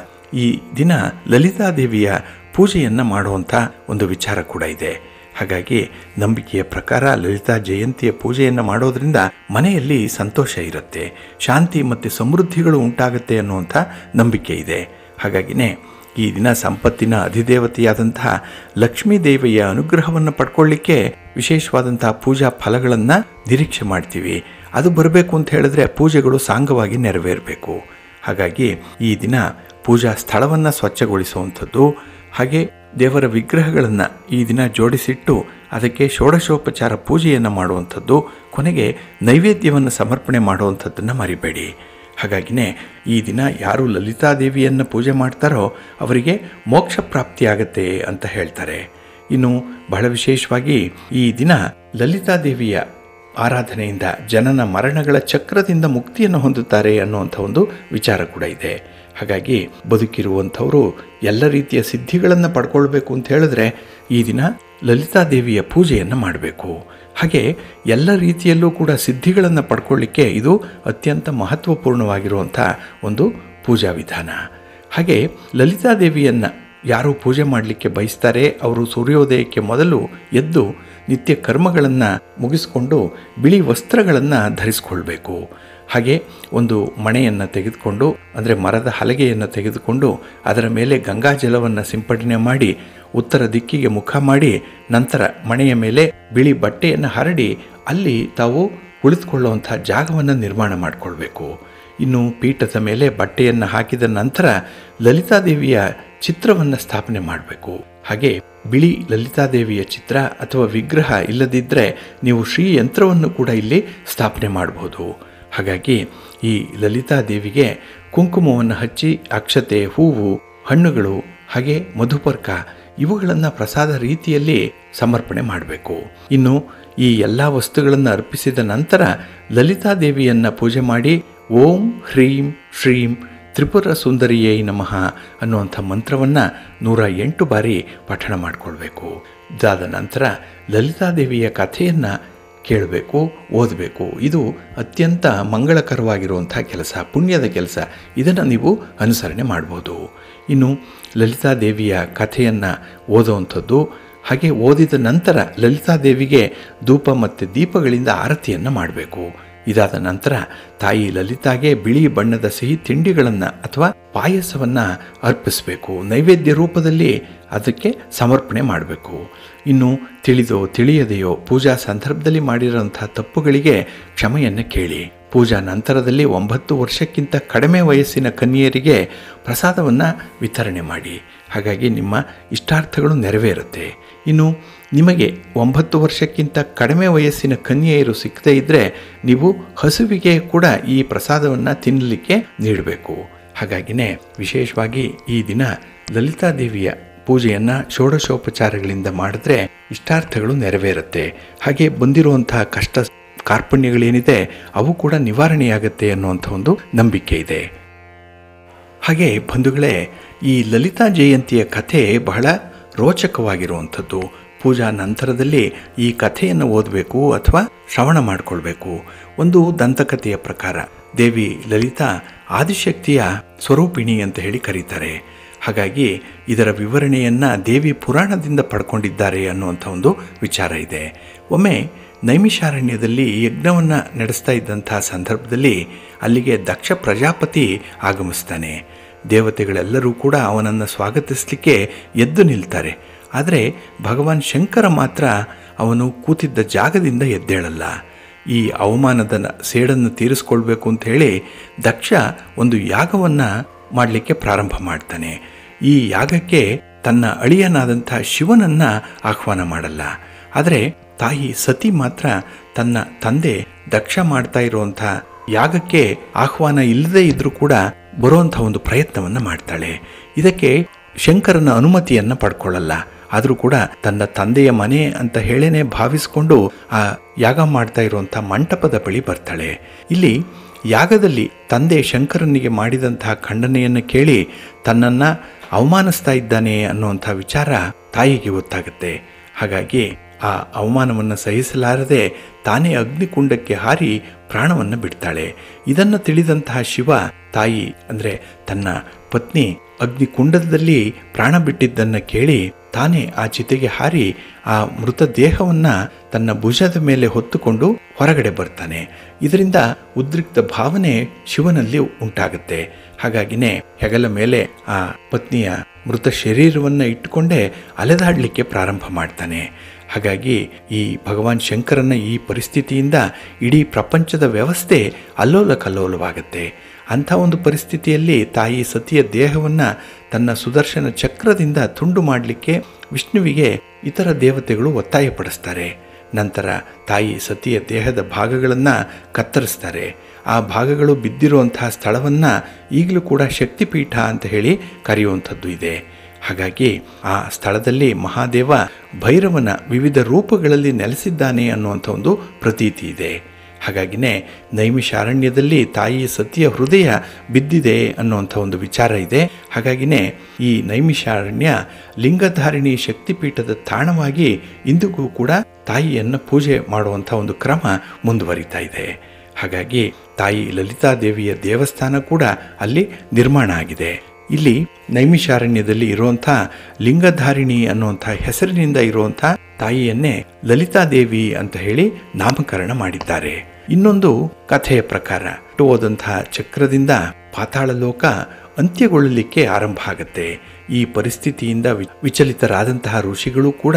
[SPEAKER 1] ಈ ದಿನ ಲಲಿತಾದೇವಿಯ ಪೂಜೆಯನ್ನು ಮಾಡುವಂಥ ಒಂದು ವಿಚಾರ ಕೂಡ ಇದೆ. ಹಾಗಾಗಿ ನಂಬಿಕೆಯ ಪ್ರಕಾರ ಲಲಿತಾ ಜಯಂತಿಯ ಪೂಜೆಯನ್ನು ಮಾಡೋದರಿಂದ ಮನೆಯಲ್ಲಿ ಸಂತೋಷ ಇರುತ್ತೆ, ಶಾಂತಿ ಮತ್ತು ಸಮೃದ್ಧಿಗಳು ಉಂಟಾಗುತ್ತೆ ಅನ್ನುವಂಥ ನಂಬಿಕೆ ಇದೆ. ಹಾಗಾಗಿನೇ ಈ ದಿನ ಸಂಪತ್ತಿನ ಅಧಿದೇವತೆಯಾದಂತಹ ಲಕ್ಷ್ಮೀದೇವಿಯ ಅನುಗ್ರಹವನ್ನು ಪಡ್ಕೊಳ್ಳಿಕ್ಕೆ ವಿಶೇಷವಾದಂತಹ ಪೂಜಾ ಫಲಗಳನ್ನು ನಿರೀಕ್ಷೆ ಮಾಡ್ತೀವಿ. ಅದು ಬರಬೇಕು ಅಂತ ಹೇಳಿದ್ರೆ ಪೂಜೆಗಳು ಸಾಂಗವಾಗಿ ನೆರವೇರಬೇಕು. ಹಾಗಾಗಿ ಈ ದಿನ ಪೂಜಾ ಸ್ಥಳವನ್ನು ಸ್ವಚ್ಛಗೊಳಿಸುವಂಥದ್ದು, ಹಾಗೆ ದೇವರ ವಿಗ್ರಹಗಳನ್ನು ಈ ದಿನ ಜೋಡಿಸಿಟ್ಟು ಅದಕ್ಕೆ ಷೋಡಶೋಪಚಾರ ಪೂಜೆಯನ್ನು ಮಾಡುವಂಥದ್ದು, ಕೊನೆಗೆ ನೈವೇದ್ಯವನ್ನು ಸಮರ್ಪಣೆ ಮಾಡುವಂಥದ್ದನ್ನು ಮರಿಬೇಡಿ. ಹಾಗಾಗಿನೇ ಈ ದಿನ ಯಾರು ಲಲಿತಾದೇವಿಯನ್ನು ಪೂಜೆ ಮಾಡ್ತಾರೋ ಅವರಿಗೆ ಮೋಕ್ಷ ಪ್ರಾಪ್ತಿಯಾಗತ್ತೆ ಅಂತ ಹೇಳ್ತಾರೆ. ಇನ್ನು ಬಹಳ ವಿಶೇಷವಾಗಿ ಈ ದಿನ ಲಲಿತಾದೇವಿಯ ಆರಾಧನೆಯಿಂದ ಜನನ ಮರಣಗಳ ಚಕ್ರದಿಂದ ಮುಕ್ತಿಯನ್ನು ಹೊಂದುತ್ತಾರೆ ಅನ್ನುವಂಥ ಒಂದು ವಿಚಾರ ಕೂಡ ಇದೆ. ಹಾಗಾಗಿ ಬದುಕಿರುವಂಥವರು ಎಲ್ಲ ರೀತಿಯ ಸಿದ್ಧಿಗಳನ್ನು ಪಡ್ಕೊಳ್ಬೇಕು ಅಂತ ಹೇಳಿದ್ರೆ ಈ ದಿನ ಲಲಿತಾದೇವಿಯ ಪೂಜೆಯನ್ನು ಮಾಡಬೇಕು. ಹಾಗೆ ಎಲ್ಲ ರೀತಿಯಲ್ಲೂ ಕೂಡ ಸಿದ್ಧಿಗಳನ್ನು ಪಡ್ಕೊಳ್ಳಿಕ್ಕೆ ಇದು ಅತ್ಯಂತ ಮಹತ್ವಪೂರ್ಣವಾಗಿರುವಂಥ ಒಂದು ಪೂಜಾ ವಿಧಾನ. ಹಾಗೆ ಲಲಿತಾದೇವಿಯನ್ನು ಯಾರು ಪೂಜೆ ಮಾಡಲಿಕ್ಕೆ ಬಯಸ್ತಾರೆ ಅವರು ಸೂರ್ಯೋದಯಕ್ಕೆ ಮೊದಲು ಎದ್ದು ನಿತ್ಯ ಕರ್ಮಗಳನ್ನು ಮುಗಿಸ್ಕೊಂಡು ಬಿಳಿ ವಸ್ತ್ರಗಳನ್ನು ಧರಿಸ್ಕೊಳ್ಬೇಕು. ಹಾಗೆ ಒಂದು ಮಣೆಯನ್ನು ತೆಗೆದುಕೊಂಡು, ಅಂದರೆ ಮರದ ಹಲಗೆಯನ್ನು ತೆಗೆದುಕೊಂಡು ಅದರ ಮೇಲೆ ಗಂಗಾಜಲವನ್ನು ಸಿಂಪಡಣೆ ಮಾಡಿ ಉತ್ತರ ದಿಕ್ಕಿಗೆ ಮುಖ ಮಾಡಿ ನಂತರ ಮಣೆಯ ಮೇಲೆ ಬಿಳಿ ಬಟ್ಟೆಯನ್ನು ಹರಡಿ ಅಲ್ಲಿ ತಾವು ಕುಳಿತುಕೊಳ್ಳುವಂಥ ಜಾಗವನ್ನು ನಿರ್ಮಾಣ ಮಾಡಿಕೊಳ್ಬೇಕು. ಇನ್ನು ಪೀಠದ ಮೇಲೆ ಬಟ್ಟೆಯನ್ನು ಹಾಕಿದ ನಂತರ ಲಲಿತಾದೇವಿಯ ಚಿತ್ರವನ್ನು ಸ್ಥಾಪನೆ ಮಾಡಬೇಕು. ಹಾಗೆ ಬಿಳಿ ಲಲಿತಾದೇವಿಯ ಚಿತ್ರ ಅಥವಾ ವಿಗ್ರಹ ಇಲ್ಲದಿದ್ದರೆ ನೀವು ಶ್ರೀಯಂತ್ರವನ್ನು ಕೂಡ ಇಲ್ಲಿ ಸ್ಥಾಪನೆ ಮಾಡಬಹುದು. ಹಾಗಾಗಿ ಈ ಲಲಿತಾದೇವಿಗೆ ಕುಂಕುಮವನ್ನು ಹಚ್ಚಿ ಅಕ್ಷತೆ, ಹೂವು, ಹಣ್ಣುಗಳು ಹಾಗೆ ಮಧುಪರ್ಕ ಇವುಗಳನ್ನು ಪ್ರಸಾದ ರೀತಿಯಲ್ಲಿ ಸಮರ್ಪಣೆ ಮಾಡಬೇಕು. ಇನ್ನು ಈ ಎಲ್ಲ ವಸ್ತುಗಳನ್ನು ಅರ್ಪಿಸಿದ ನಂತರ ಲಲಿತಾದೇವಿಯನ್ನು ಪೂಜೆ ಮಾಡಿ ಓಂ ಹ್ರೀಂ ಶ್ರೀಂ ತ್ರಿಪುರ ಸುಂದರಿಯೇ ನಮಃ ಅನ್ನುವಂಥ ಮಂತ್ರವನ್ನು 108 ಬಾರಿ ಪಠಣ ಮಾಡಿಕೊಳ್ಬೇಕು. ಇದಾದ ನಂತರ ಲಲಿತಾದೇವಿಯ ಕಥೆಯನ್ನು ಕೇಳಬೇಕು, ಓದಬೇಕು. ಇದು ಅತ್ಯಂತ ಮಂಗಳಕರವಾಗಿರುವಂಥ ಕೆಲಸ, ಪುಣ್ಯದ ಕೆಲಸ. ಇದನ್ನು ನೀವು ಅನುಸರಣೆ ಮಾಡ್ಬೋದು. ಇನ್ನು ಲಲಿತಾದೇವಿಯ ಕಥೆಯನ್ನು ಓದುವಂಥದ್ದು, ಹಾಗೆ ಓದಿದ ನಂತರ ಲಲಿತಾದೇವಿಗೆ ಧೂಪ ಮತ್ತು ದೀಪಗಳಿಂದ ಆರತಿಯನ್ನು ಮಾಡಬೇಕು. ಇದಾದ ನಂತರ ತಾಯಿ ಲಲಿತಾಗೆ ಬಿಳಿ ಬಣ್ಣದ ಸಿಹಿ ತಿಂಡಿಗಳನ್ನು ಅಥವಾ ಪಾಯಸವನ್ನು ಅರ್ಪಿಸಬೇಕು. ನೈವೇದ್ಯ ರೂಪದಲ್ಲಿ ಅದಕ್ಕೆ ಸಮರ್ಪಣೆ ಮಾಡಬೇಕು. ಇನ್ನು ತಿಳಿದೋ ತಿಳಿಯದೆಯೋ ಪೂಜಾ ಸಂದರ್ಭದಲ್ಲಿ ಮಾಡಿರೋಂಥ ತಪ್ಪುಗಳಿಗೆ ಕ್ಷಮೆಯನ್ನು ಕೇಳಿ. ಪೂಜಾ ನಂತರದಲ್ಲಿ 9 ವರ್ಷಕ್ಕಿಂತ ಕಡಿಮೆ ವಯಸ್ಸಿನ ಕನ್ಯೆಯರಿಗೆ ಪ್ರಸಾದವನ್ನು ವಿತರಣೆ ಮಾಡಿ. ಹಾಗಾಗಿ ನಿಮ್ಮ ಇಷ್ಟಾರ್ಥಗಳು ನೆರವೇರುತ್ತೆ. ಇನ್ನು ನಿಮಗೆ 9 ವರ್ಷಕ್ಕಿಂತ ಕಡಿಮೆ ವಯಸ್ಸಿನ ಕನ್ಯೆಯರು ಸಿಕ್ಕದೇ ಇದ್ದರೆ ನೀವು ಹಸುವಿಗೆ ಕೂಡ ಈ ಪ್ರಸಾದವನ್ನು ತಿನ್ನಲಿಕ್ಕೆ ನೀಡಬೇಕು. ಹಾಗಾಗಿನೇ ವಿಶೇಷವಾಗಿ ಈ ದಿನ ಲಲಿತಾದೇವಿಯ ಪೂಜೆಯನ್ನು ಷೋಡಶೋಪಚಾರಗಳಿಂದ ಮಾಡಿದ್ರೆ ಇಷ್ಟಾರ್ಥಗಳು ನೆರವೇರುತ್ತೆ. ಹಾಗೆ ಬಂದಿರುವಂತಹ ಕಷ್ಟ ಕಾರ್ಪಣ್ಯಗಳೇನಿದೆ ಅವು ಕೂಡ ನಿವಾರಣೆಯಾಗತ್ತೆ ಅನ್ನುವಂಥ ಒಂದು ನಂಬಿಕೆ ಇದೆ. ಹಾಗೆ ಬಂಧುಗಳೇ, ಈ ಲಲಿತಾ ಜಯಂತಿಯ ಕಥೆ ಬಹಳ ರೋಚಕವಾಗಿರುವಂಥದ್ದು. ಪೂಜಾ ನಂತರದಲ್ಲಿ ಈ ಕಥೆಯನ್ನು ಓದಬೇಕು ಅಥವಾ ಶ್ರವಣ ಮಾಡಿಕೊಳ್ಬೇಕು. ಒಂದು ದಂತಕಥೆಯ ಪ್ರಕಾರ ದೇವಿ ಲಲಿತಾ ಆದಿಶಕ್ತಿಯ ಸ್ವರೂಪಿಣಿ ಅಂತ ಹೇಳಿ ಕರೀತಾರೆ. ಹಾಗಾಗಿ ಇದರ ವಿವರಣೆಯನ್ನು ದೇವಿ ಪುರಾಣದಿಂದ ಪಡ್ಕೊಂಡಿದ್ದಾರೆ ಅನ್ನುವಂಥ ಒಂದು ವಿಚಾರ ಇದೆ. ಒಮ್ಮೆ ನೈಮಿಷಾರಣ್ಯದಲ್ಲಿ ಯಜ್ಞವನ್ನು ನಡೆಸ್ತಾ ಇದ್ದಂಥ ಸಂದರ್ಭದಲ್ಲಿ ಅಲ್ಲಿಗೆ ದಕ್ಷ ಪ್ರಜಾಪತಿ ಆಗಮಿಸ್ತಾನೆ. ದೇವತೆಗಳೆಲ್ಲರೂ ಕೂಡ ಅವನನ್ನು ಸ್ವಾಗತಿಸಲಿಕ್ಕೆ ಎದ್ದು ನಿಲ್ತಾರೆ. ಆದರೆ ಭಗವಾನ್ ಶಂಕರ ಮಾತ್ರ ಅವನು ಕೂತಿದ್ದ ಜಾಗದಿಂದ ಎದ್ದೇಳಲ್ಲ. ಈ ಅವಮಾನದ ಸೇಡನ್ನು ತೀರಿಸ್ಕೊಳ್ಬೇಕು ಅಂತ ಹೇಳಿ ದಕ್ಷ ಒಂದು ಯಾಗವನ್ನು ಮಾಡಲಿಕ್ಕೆ ಪ್ರಾರಂಭ ಮಾಡ್ತಾನೆ. ಈ ಯಾಗಕ್ಕೆ ತನ್ನ ಅಳಿಯನಾದಂಥ ಶಿವನನ್ನು ಆಹ್ವಾನ ಮಾಡಲ್ಲ. ಆದರೆ ತಾಯಿ ಸತಿ ಮಾತ್ರ ತನ್ನ ತಂದೆ ದಕ್ಷ ಮಾಡ್ತಾ ಇರುವಂಥ ಯಾಗಕ್ಕೆ ಆಹ್ವಾನ ಇಲ್ಲದೇ ಇದ್ರೂ ಕೂಡ ಬರುವಂಥ ಒಂದು ಪ್ರಯತ್ನವನ್ನು ಮಾಡ್ತಾಳೆ. ಇದಕ್ಕೆ ಶಂಕರನ ಅನುಮತಿಯನ್ನು ಪಡ್ಕೊಳ್ಳಲ್ಲ. ಆದರೂ ಕೂಡ ತನ್ನ ತಂದೆಯ ಮನೆ ಅಂತ ಹೇಳೇನೆ ಭಾವಿಸಿಕೊಂಡು ಆ ಯಾಗ ಮಾಡ್ತಾ ಇರುವಂಥ ಮಂಟಪದ ಬಳಿ ಬರ್ತಾಳೆ. ಇಲ್ಲಿ ಯಾಗದಲ್ಲಿ ತಂದೆ ಶಂಕರನಿಗೆ ಮಾಡಿದಂತಹ ಖಂಡನೆಯನ್ನು ಕೇಳಿ ತನ್ನನ್ನು ಅವಮಾನಿಸ್ತಾ ಇದ್ದಾನೆ ಅನ್ನುವಂಥ ವಿಚಾರ ತಾಯಿಗೆ ಗೊತ್ತಾಗುತ್ತೆ. ಹಾಗಾಗಿ ಆ ಅವಮಾನವನ್ನು ಸಹಿಸಲಾರದೆ ತಾನೇ ಅಗ್ನಿಕುಂಡಕ್ಕೆ ಹಾರಿ ಪ್ರಾಣವನ್ನು ಬಿಡ್ತಾಳೆ. ಇದನ್ನು ತಿಳಿದಂತಹ ಶಿವ ತಾಯಿ ಅಂದರೆ ತನ್ನ ಪತ್ನಿ ಅಗ್ನಿಕುಂಡದಲ್ಲಿ ಪ್ರಾಣ ಬಿಟ್ಟಿದ್ದನ್ನು ಕೇಳಿ ತಾನೇ ಆ ಚಿತೆಗೆ ಹಾರಿ ಆ ಮೃತ ದೇಹವನ್ನು ತನ್ನ ಭುಜದ ಮೇಲೆ ಹೊತ್ತುಕೊಂಡು ಹೊರಗಡೆ ಬರ್ತಾನೆ. ಇದರಿಂದ ಉದ್ರಿಕ್ತ ಭಾವನೆ ಶಿವನಲ್ಲಿ ಉಂಟಾಗುತ್ತೆ. ಹಾಗಾಗಿನೇ ಹೆಗಲ ಮೇಲೆ ಆ ಪತ್ನಿಯ ಮೃತ ಶರೀರವನ್ನು ಇಟ್ಟುಕೊಂಡೇ ಅಲೆದಾಡಲಿಕ್ಕೆ ಪ್ರಾರಂಭ ಮಾಡ್ತಾನೆ. ಹಾಗಾಗಿ ಈ ಭಗವಾನ್ ಶಂಕರನ ಈ ಪರಿಸ್ಥಿತಿಯಿಂದ ಇಡೀ ಪ್ರಪಂಚದ ವ್ಯವಸ್ಥೆ ಅಲ್ಲೋಲ ಕಲ್ಲೋಲವಾಗುತ್ತೆ. ಅಂಥ ಒಂದು ಪರಿಸ್ಥಿತಿಯಲ್ಲಿ ತಾಯಿ ಸತಿಯ ದೇಹವನ್ನು ತನ್ನ ಸುದರ್ಶನ ಚಕ್ರದಿಂದ ತುಂಡು ಮಾಡಲಿಕ್ಕೆ ವಿಷ್ಣುವಿಗೆ ಇತರ ದೇವತೆಗಳು ಒತ್ತಾಯಪಡಿಸ್ತಾರೆ. ನಂತರ ತಾಯಿ ಸತಿಯ ದೇಹದ ಭಾಗಗಳನ್ನು ಕತ್ತರಿಸ್ತಾರೆ. ಆ ಭಾಗಗಳು ಬಿದ್ದಿರುವಂತಹ ಸ್ಥಳವನ್ನು ಈಗಲೂ ಕೂಡ ಶಕ್ತಿಪೀಠ ಅಂತ ಹೇಳಿ ಕರೆಯುವಂಥದ್ದು ಇದೆ. ಹಾಗಾಗಿ ಆ ಸ್ಥಳದಲ್ಲಿ ಮಹಾದೇವ ಭೈರವನ ವಿವಿಧ ರೂಪಗಳಲ್ಲಿ ನೆಲೆಸಿದ್ದಾನೆ ಅನ್ನುವಂಥ ಒಂದು ಪ್ರತೀತಿ ಇದೆ. ಹಾಗಾಗಿನೇ ನೈಮಿಷಾರಣ್ಯದಲ್ಲಿ ತಾಯಿ ಸತಿಯ ಹೃದಯ ಬಿದ್ದಿದೆ ಅನ್ನುವಂಥ ಒಂದು ವಿಚಾರ ಇದೆ. ಹಾಗಾಗಿನೇ ಈ ನೈಮಿಷಾರಣ್ಯ ಲಿಂಗಧಾರಿಣಿ ಶಕ್ತಿಪೀಠದ ತಾಣವಾಗಿ ಇಂದಿಗೂ ಕೂಡ ತಾಯಿಯನ್ನು ಪೂಜೆ ಮಾಡುವಂಥ ಒಂದು ಕ್ರಮ ಮುಂದುವರಿತಾ ಇದೆ. ಹಾಗಾಗಿ ತಾಯಿ ಲಲಿತಾದೇವಿಯ ದೇವಸ್ಥಾನ ಕೂಡ ಅಲ್ಲಿ ನಿರ್ಮಾಣ ಆಗಿದೆ. ಇಲ್ಲಿ ನೈಮಿಷಾರಣ್ಯದಲ್ಲಿ ಇರುವಂಥ ಲಿಂಗಧಾರಿಣಿ ಅನ್ನುವಂಥ ಹೆಸರಿನಿಂದ ಇರುವಂಥ ತಾಯಿಯನ್ನೇ ಲಲಿತಾದೇವಿ ಅಂತ ಹೇಳಿ ನಾಮಕರಣ ಮಾಡಿದ್ದಾರೆ. ಇನ್ನೊಂದು ಕಥೆಯ ಪ್ರಕಾರ ಹೋದಂತಹ ಚಕ್ರದಿಂದ ಪಾತಾಳ ಲೋಕ ಅಂತ್ಯಗೊಳ್ಳಲಿಕ್ಕೆ ಆರಂಭ ಆಗುತ್ತೆ. ಈ ಪರಿಸ್ಥಿತಿಯಿಂದ ವಿಚಲಿತರಾದಂತಹ ಋಷಿಗಳು ಕೂಡ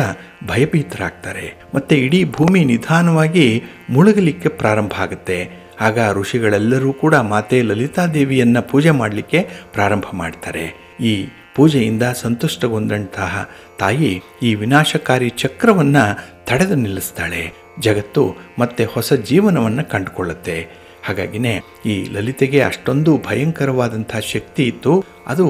[SPEAKER 1] ಭಯಭೀತರಾಗ್ತಾರೆ. ಮತ್ತೆ ಇಡೀ ಭೂಮಿ ನಿಧಾನವಾಗಿ ಮುಳುಗಲಿಕ್ಕೆ ಪ್ರಾರಂಭ ಆಗುತ್ತೆ. ಆಗ ಋಷಿಗಳೆಲ್ಲರೂ ಕೂಡ ಮಾತೆ ಲಲಿತಾದೇವಿಯನ್ನು ಪೂಜೆ ಮಾಡಲಿಕ್ಕೆ ಪ್ರಾರಂಭ ಮಾಡ್ತಾರೆ. ಈ ಪೂಜೆಯಿಂದ ಸಂತುಷ್ಟಗೊಂಡಂತಹ ತಾಯಿ ಈ ವಿನಾಶಕಾರಿ ಚಕ್ರವನ್ನು ತಡೆದು ನಿಲ್ಲಿಸ್ತಾಳೆ. ಜಗತ್ತು ಮತ್ತೆ ಹೊಸ ಜೀವನವನ್ನು ಕಂಡುಕೊಳ್ಳುತ್ತೆ. ಹಾಗಾಗಿನೇ ಈ ಲಲಿತೆಗೆ ಅಷ್ಟೊಂದು ಭಯಂಕರವಾದಂಥ ಶಕ್ತಿ ಇತ್ತು. ಅದು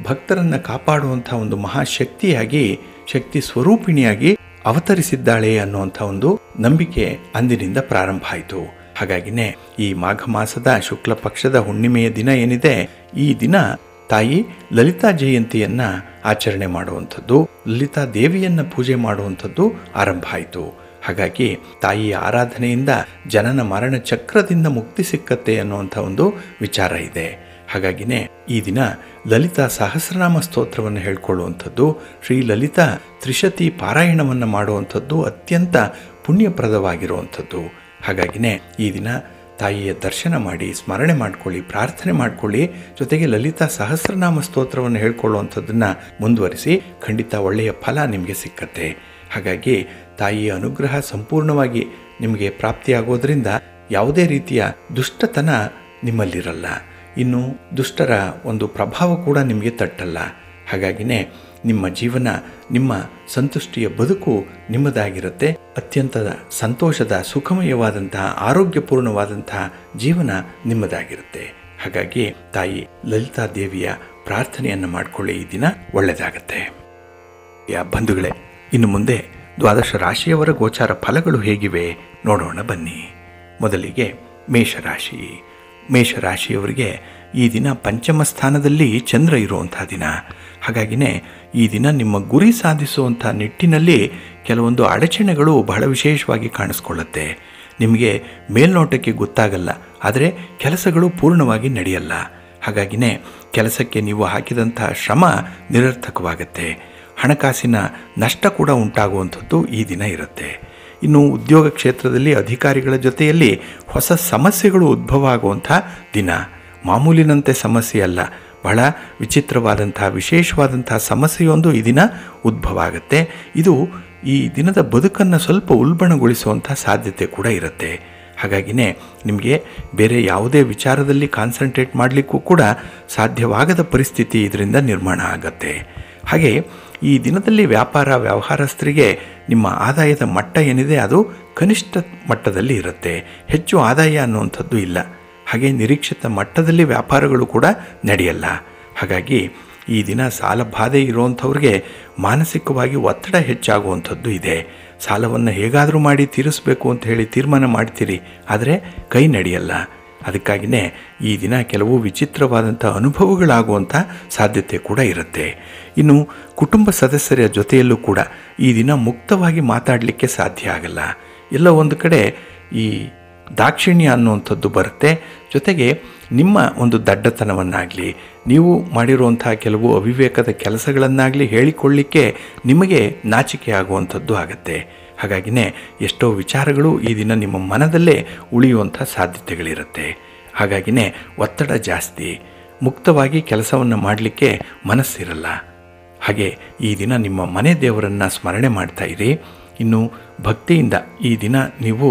[SPEAKER 1] ಭಕ್ತರನ್ನು ಕಾಪಾಡುವಂಥ ಒಂದು ಮಹಾಶಕ್ತಿಯಾಗಿ, ಶಕ್ತಿ ಸ್ವರೂಪಿಣಿಯಾಗಿ ಅವತರಿಸಿದ್ದಾಳೆ ಅನ್ನುವಂಥ ಒಂದು ನಂಬಿಕೆ ಅಂದಿನಿಂದ ಪ್ರಾರಂಭ ಆಯಿತು. ಹಾಗಾಗಿನೇ ಈ ಮಾಘ ಮಾಸದ ಶುಕ್ಲ ಪಕ್ಷದ ಹುಣ್ಣಿಮೆಯ ದಿನ ಏನಿದೆ, ಈ ದಿನ ತಾಯಿ ಲಲಿತಾ ಜಯಂತಿಯನ್ನು ಆಚರಣೆ ಮಾಡುವಂಥದ್ದು, ಲಲಿತಾ ದೇವಿಯನ್ನು ಪೂಜೆ ಮಾಡುವಂಥದ್ದು ಆರಂಭ ಆಯಿತು. ಹಾಗಾಗಿ ತಾಯಿಯ ಆರಾಧನೆಯಿಂದ ಜನನ ಮರಣ ಚಕ್ರದಿಂದ ಮುಕ್ತಿ ಸಿಕ್ಕತ್ತೆ ಅನ್ನುವಂಥ ಒಂದು ವಿಚಾರ ಇದೆ. ಹಾಗಾಗಿನೇ ಈ ದಿನ ಲಲಿತಾ ಸಹಸ್ರನಾಮ ಸ್ತೋತ್ರವನ್ನು ಹೇಳ್ಕೊಳ್ಳುವಂಥದ್ದು, ಶ್ರೀ ಲಲಿತಾ ತ್ರಿಶತಿ ಪಾರಾಯಣವನ್ನು ಮಾಡುವಂಥದ್ದು ಅತ್ಯಂತ ಪುಣ್ಯಪ್ರದವಾಗಿರುವಂಥದ್ದು. ಹಾಗಾಗಿನೇ ಈ ದಿನ ತಾಯಿಯ ದರ್ಶನ ಮಾಡಿ ಸ್ಮರಣೆ ಮಾಡ್ಕೊಳ್ಳಿ, ಪ್ರಾರ್ಥನೆ ಮಾಡ್ಕೊಳ್ಳಿ. ಜೊತೆಗೆ ಲಲಿತಾ ಸಹಸ್ರನಾಮ ಸ್ತೋತ್ರವನ್ನು ಹೇಳ್ಕೊಳ್ಳುವಂಥದ್ದನ್ನು ಮುಂದುವರಿಸಿ. ಖಂಡಿತ ಒಳ್ಳೆಯ ಫಲ ನಿಮಗೆ ಸಿಕ್ಕತ್ತೆ. ಹಾಗಾಗಿ ತಾಯಿಯ ಅನುಗ್ರಹ ಸಂಪೂರ್ಣವಾಗಿ ನಿಮಗೆ ಪ್ರಾಪ್ತಿಯಾಗೋದ್ರಿಂದ ಯಾವುದೇ ರೀತಿಯ ದುಷ್ಟತನ ನಿಮ್ಮಲ್ಲಿರಲ್ಲ. ಇನ್ನು ದುಷ್ಟರ ಒಂದು ಪ್ರಭಾವ ಕೂಡ ನಿಮಗೆ ತಟ್ಟಲ್ಲ. ಹಾಗಾಗಿನೇ ನಿಮ್ಮ ಜೀವನ, ನಿಮ್ಮ ಸಂತುಷ್ಟಿಯ ಬದುಕು ನಿಮ್ಮದಾಗಿರುತ್ತೆ. ಅತ್ಯಂತ ಸಂತೋಷದ, ಸುಖಮಯವಾದಂತಹ, ಆರೋಗ್ಯಪೂರ್ಣವಾದಂತಹ ಜೀವನ ನಿಮ್ಮದಾಗಿರುತ್ತೆ. ಹಾಗಾಗಿ ತಾಯಿ ಲಲಿತಾ ದೇವಿಯ ಪ್ರಾರ್ಥನೆಯನ್ನು ಮಾಡಿಕೊಳ್ಳಿ. ಈ ದಿನ ಒಳ್ಳೆಯದಾಗತ್ತೆ. ಬಂಧುಗಳೇ, ಇನ್ನು ಮುಂದೆ ದ್ವಾದಶ ರಾಶಿಯವರ ಗೋಚಾರ ಫಲಗಳು ಹೇಗಿವೆ ನೋಡೋಣ ಬನ್ನಿ. ಮೊದಲಿಗೆ ಮೇಷರಾಶಿ. ಮೇಷರಾಶಿಯವರಿಗೆ ಈ ದಿನ ಪಂಚಮ ಸ್ಥಾನದಲ್ಲಿ ಚಂದ್ರ ಇರುವಂಥ ದಿನ. ಹಾಗಾಗಿನೇ ಈ ದಿನ ನಿಮ್ಮ ಗುರಿ ಸಾಧಿಸುವಂಥ ನಿಟ್ಟಿನಲ್ಲಿ ಕೆಲವೊಂದು ಅಡಚಣೆಗಳು ಬಹಳ ವಿಶೇಷವಾಗಿ ಕಾಣಿಸ್ಕೊಳ್ಳುತ್ತೆ. ನಿಮಗೆ ಮೇಲ್ನೋಟಕ್ಕೆ ಗೊತ್ತಾಗಲ್ಲ, ಆದರೆ ಕೆಲಸಗಳು ಪೂರ್ಣವಾಗಿ ನಡೆಯಲ್ಲ. ಹಾಗಾಗಿನೇ ಕೆಲಸಕ್ಕೆ ನೀವು ಹಾಕಿದಂಥ ಶ್ರಮ ನಿರರ್ಥಕವಾಗುತ್ತೆ. ಹಣಕಾಸಿನ ನಷ್ಟ ಕೂಡ ಉಂಟಾಗುವಂಥದ್ದು ಈ ದಿನ ಇರುತ್ತೆ. ಇನ್ನು ಉದ್ಯೋಗ ಕ್ಷೇತ್ರದಲ್ಲಿ ಅಧಿಕಾರಿಗಳ ಜೊತೆಯಲ್ಲಿ ಹೊಸ ಸಮಸ್ಯೆಗಳು ಉದ್ಭವ ಆಗುವಂಥ ದಿನ. ಮಾಮೂಲಿನಂತೆ ಸಮಸ್ಯೆ ಅಲ್ಲ, ಬಹಳ ವಿಚಿತ್ರವಾದಂಥ ವಿಶೇಷವಾದಂಥ ಸಮಸ್ಯೆಯೊಂದು ಈ ದಿನ ಉದ್ಭವ ಆಗುತ್ತೆ. ಇದು ಈ ದಿನದ ಬದುಕನ್ನು ಸ್ವಲ್ಪ ಉಲ್ಬಣಗೊಳಿಸುವಂಥ ಸಾಧ್ಯತೆ ಕೂಡ ಇರುತ್ತೆ. ಹಾಗಾಗಿನೇ ನಿಮಗೆ ಬೇರೆ ಯಾವುದೇ ವಿಚಾರದಲ್ಲಿ ಕಾನ್ಸಂಟ್ರೇಟ್ ಮಾಡಲಿಕ್ಕೂ ಕೂಡ ಸಾಧ್ಯವಾಗದ ಪರಿಸ್ಥಿತಿ ಇದರಿಂದ ನಿರ್ಮಾಣ ಆಗತ್ತೆ. ಹಾಗೆ ಈ ದಿನದಲ್ಲಿ ವ್ಯಾಪಾರ ವ್ಯವಹಾರಸ್ಥರಿಗೆ ನಿಮ್ಮ ಆದಾಯದ ಮಟ್ಟ ಏನಿದೆ ಅದು ಕನಿಷ್ಠ ಮಟ್ಟದಲ್ಲಿ ಇರುತ್ತೆ. ಹೆಚ್ಚು ಆದಾಯ ಅನ್ನುವಂಥದ್ದು ಇಲ್ಲ. ಹಾಗೆ ನಿರೀಕ್ಷಿತ ಮಟ್ಟದಲ್ಲಿ ವ್ಯಾಪಾರಗಳು ಕೂಡ ನಡೆಯಲ್ಲ. ಹಾಗಾಗಿ ಈ ದಿನ ಸಾಲ ಬಾಧೆ ಇರುವಂಥವ್ರಿಗೆ ಮಾನಸಿಕವಾಗಿ ಒತ್ತಡ ಹೆಚ್ಚಾಗುವಂಥದ್ದು ಇದೆ. ಸಾಲವನ್ನು ಹೇಗಾದರೂ ಮಾಡಿ ತೀರಿಸಬೇಕು ಅಂತ ಹೇಳಿ ತೀರ್ಮಾನ ಮಾಡ್ತೀರಿ, ಆದರೆ ಕೈ ನಡೆಯಲ್ಲ. ಅದಕ್ಕಾಗಿಯೇ ಈ ದಿನ ಕೆಲವು ವಿಚಿತ್ರವಾದಂಥ ಅನುಭವಗಳಾಗುವಂಥ ಸಾಧ್ಯತೆ ಕೂಡ ಇರುತ್ತೆ. ಇನ್ನು ಕುಟುಂಬ ಸದಸ್ಯರ ಜೊತೆಯಲ್ಲೂ ಕೂಡ ಈ ದಿನ ಮುಕ್ತವಾಗಿ ಮಾತಾಡಲಿಕ್ಕೆ ಸಾಧ್ಯ ಆಗಲ್ಲ. ಎಲ್ಲ ಒಂದು ಕಡೆ ಈ ದಾಕ್ಷಿಣ್ಯ ಅನ್ನುವಂಥದ್ದು ಬರುತ್ತೆ. ಜೊತೆಗೆ ನಿಮ್ಮ ಒಂದು ದಡ್ಡತನವನ್ನಾಗಲಿ ನೀವು ಮಾಡಿರುವಂಥ ಕೆಲವು ಅವಿವೇಕದ ಕೆಲಸಗಳನ್ನಾಗಲಿ ಹೇಳಿಕೊಳ್ಳಿಕ್ಕೆ ನಿಮಗೆ ನಾಚಿಕೆ ಆಗುವಂಥದ್ದು ಆಗುತ್ತೆ. ಹಾಗಾಗಿನೇ ಎಷ್ಟೋ ವಿಚಾರಗಳು ಈ ದಿನ ನಿಮ್ಮ ಮನದಲ್ಲೇ ಉಳಿಯುವಂಥ ಸಾಧ್ಯತೆಗಳಿರುತ್ತೆ. ಹಾಗಾಗಿನೇ ಒತ್ತಡ ಜಾಸ್ತಿ, ಮುಕ್ತವಾಗಿ ಕೆಲಸವನ್ನು ಮಾಡಲಿಕ್ಕೆ ಮನಸ್ಸಿರಲ್ಲ. ಹಾಗೆ ಈ ದಿನ ನಿಮ್ಮ ಮನೆ ದೇವರನ್ನು ಸ್ಮರಣೆ ಮಾಡ್ತಾ ಇರಿ. ಇನ್ನು ಭಕ್ತಿಯಿಂದ ಈ ದಿನ ನೀವು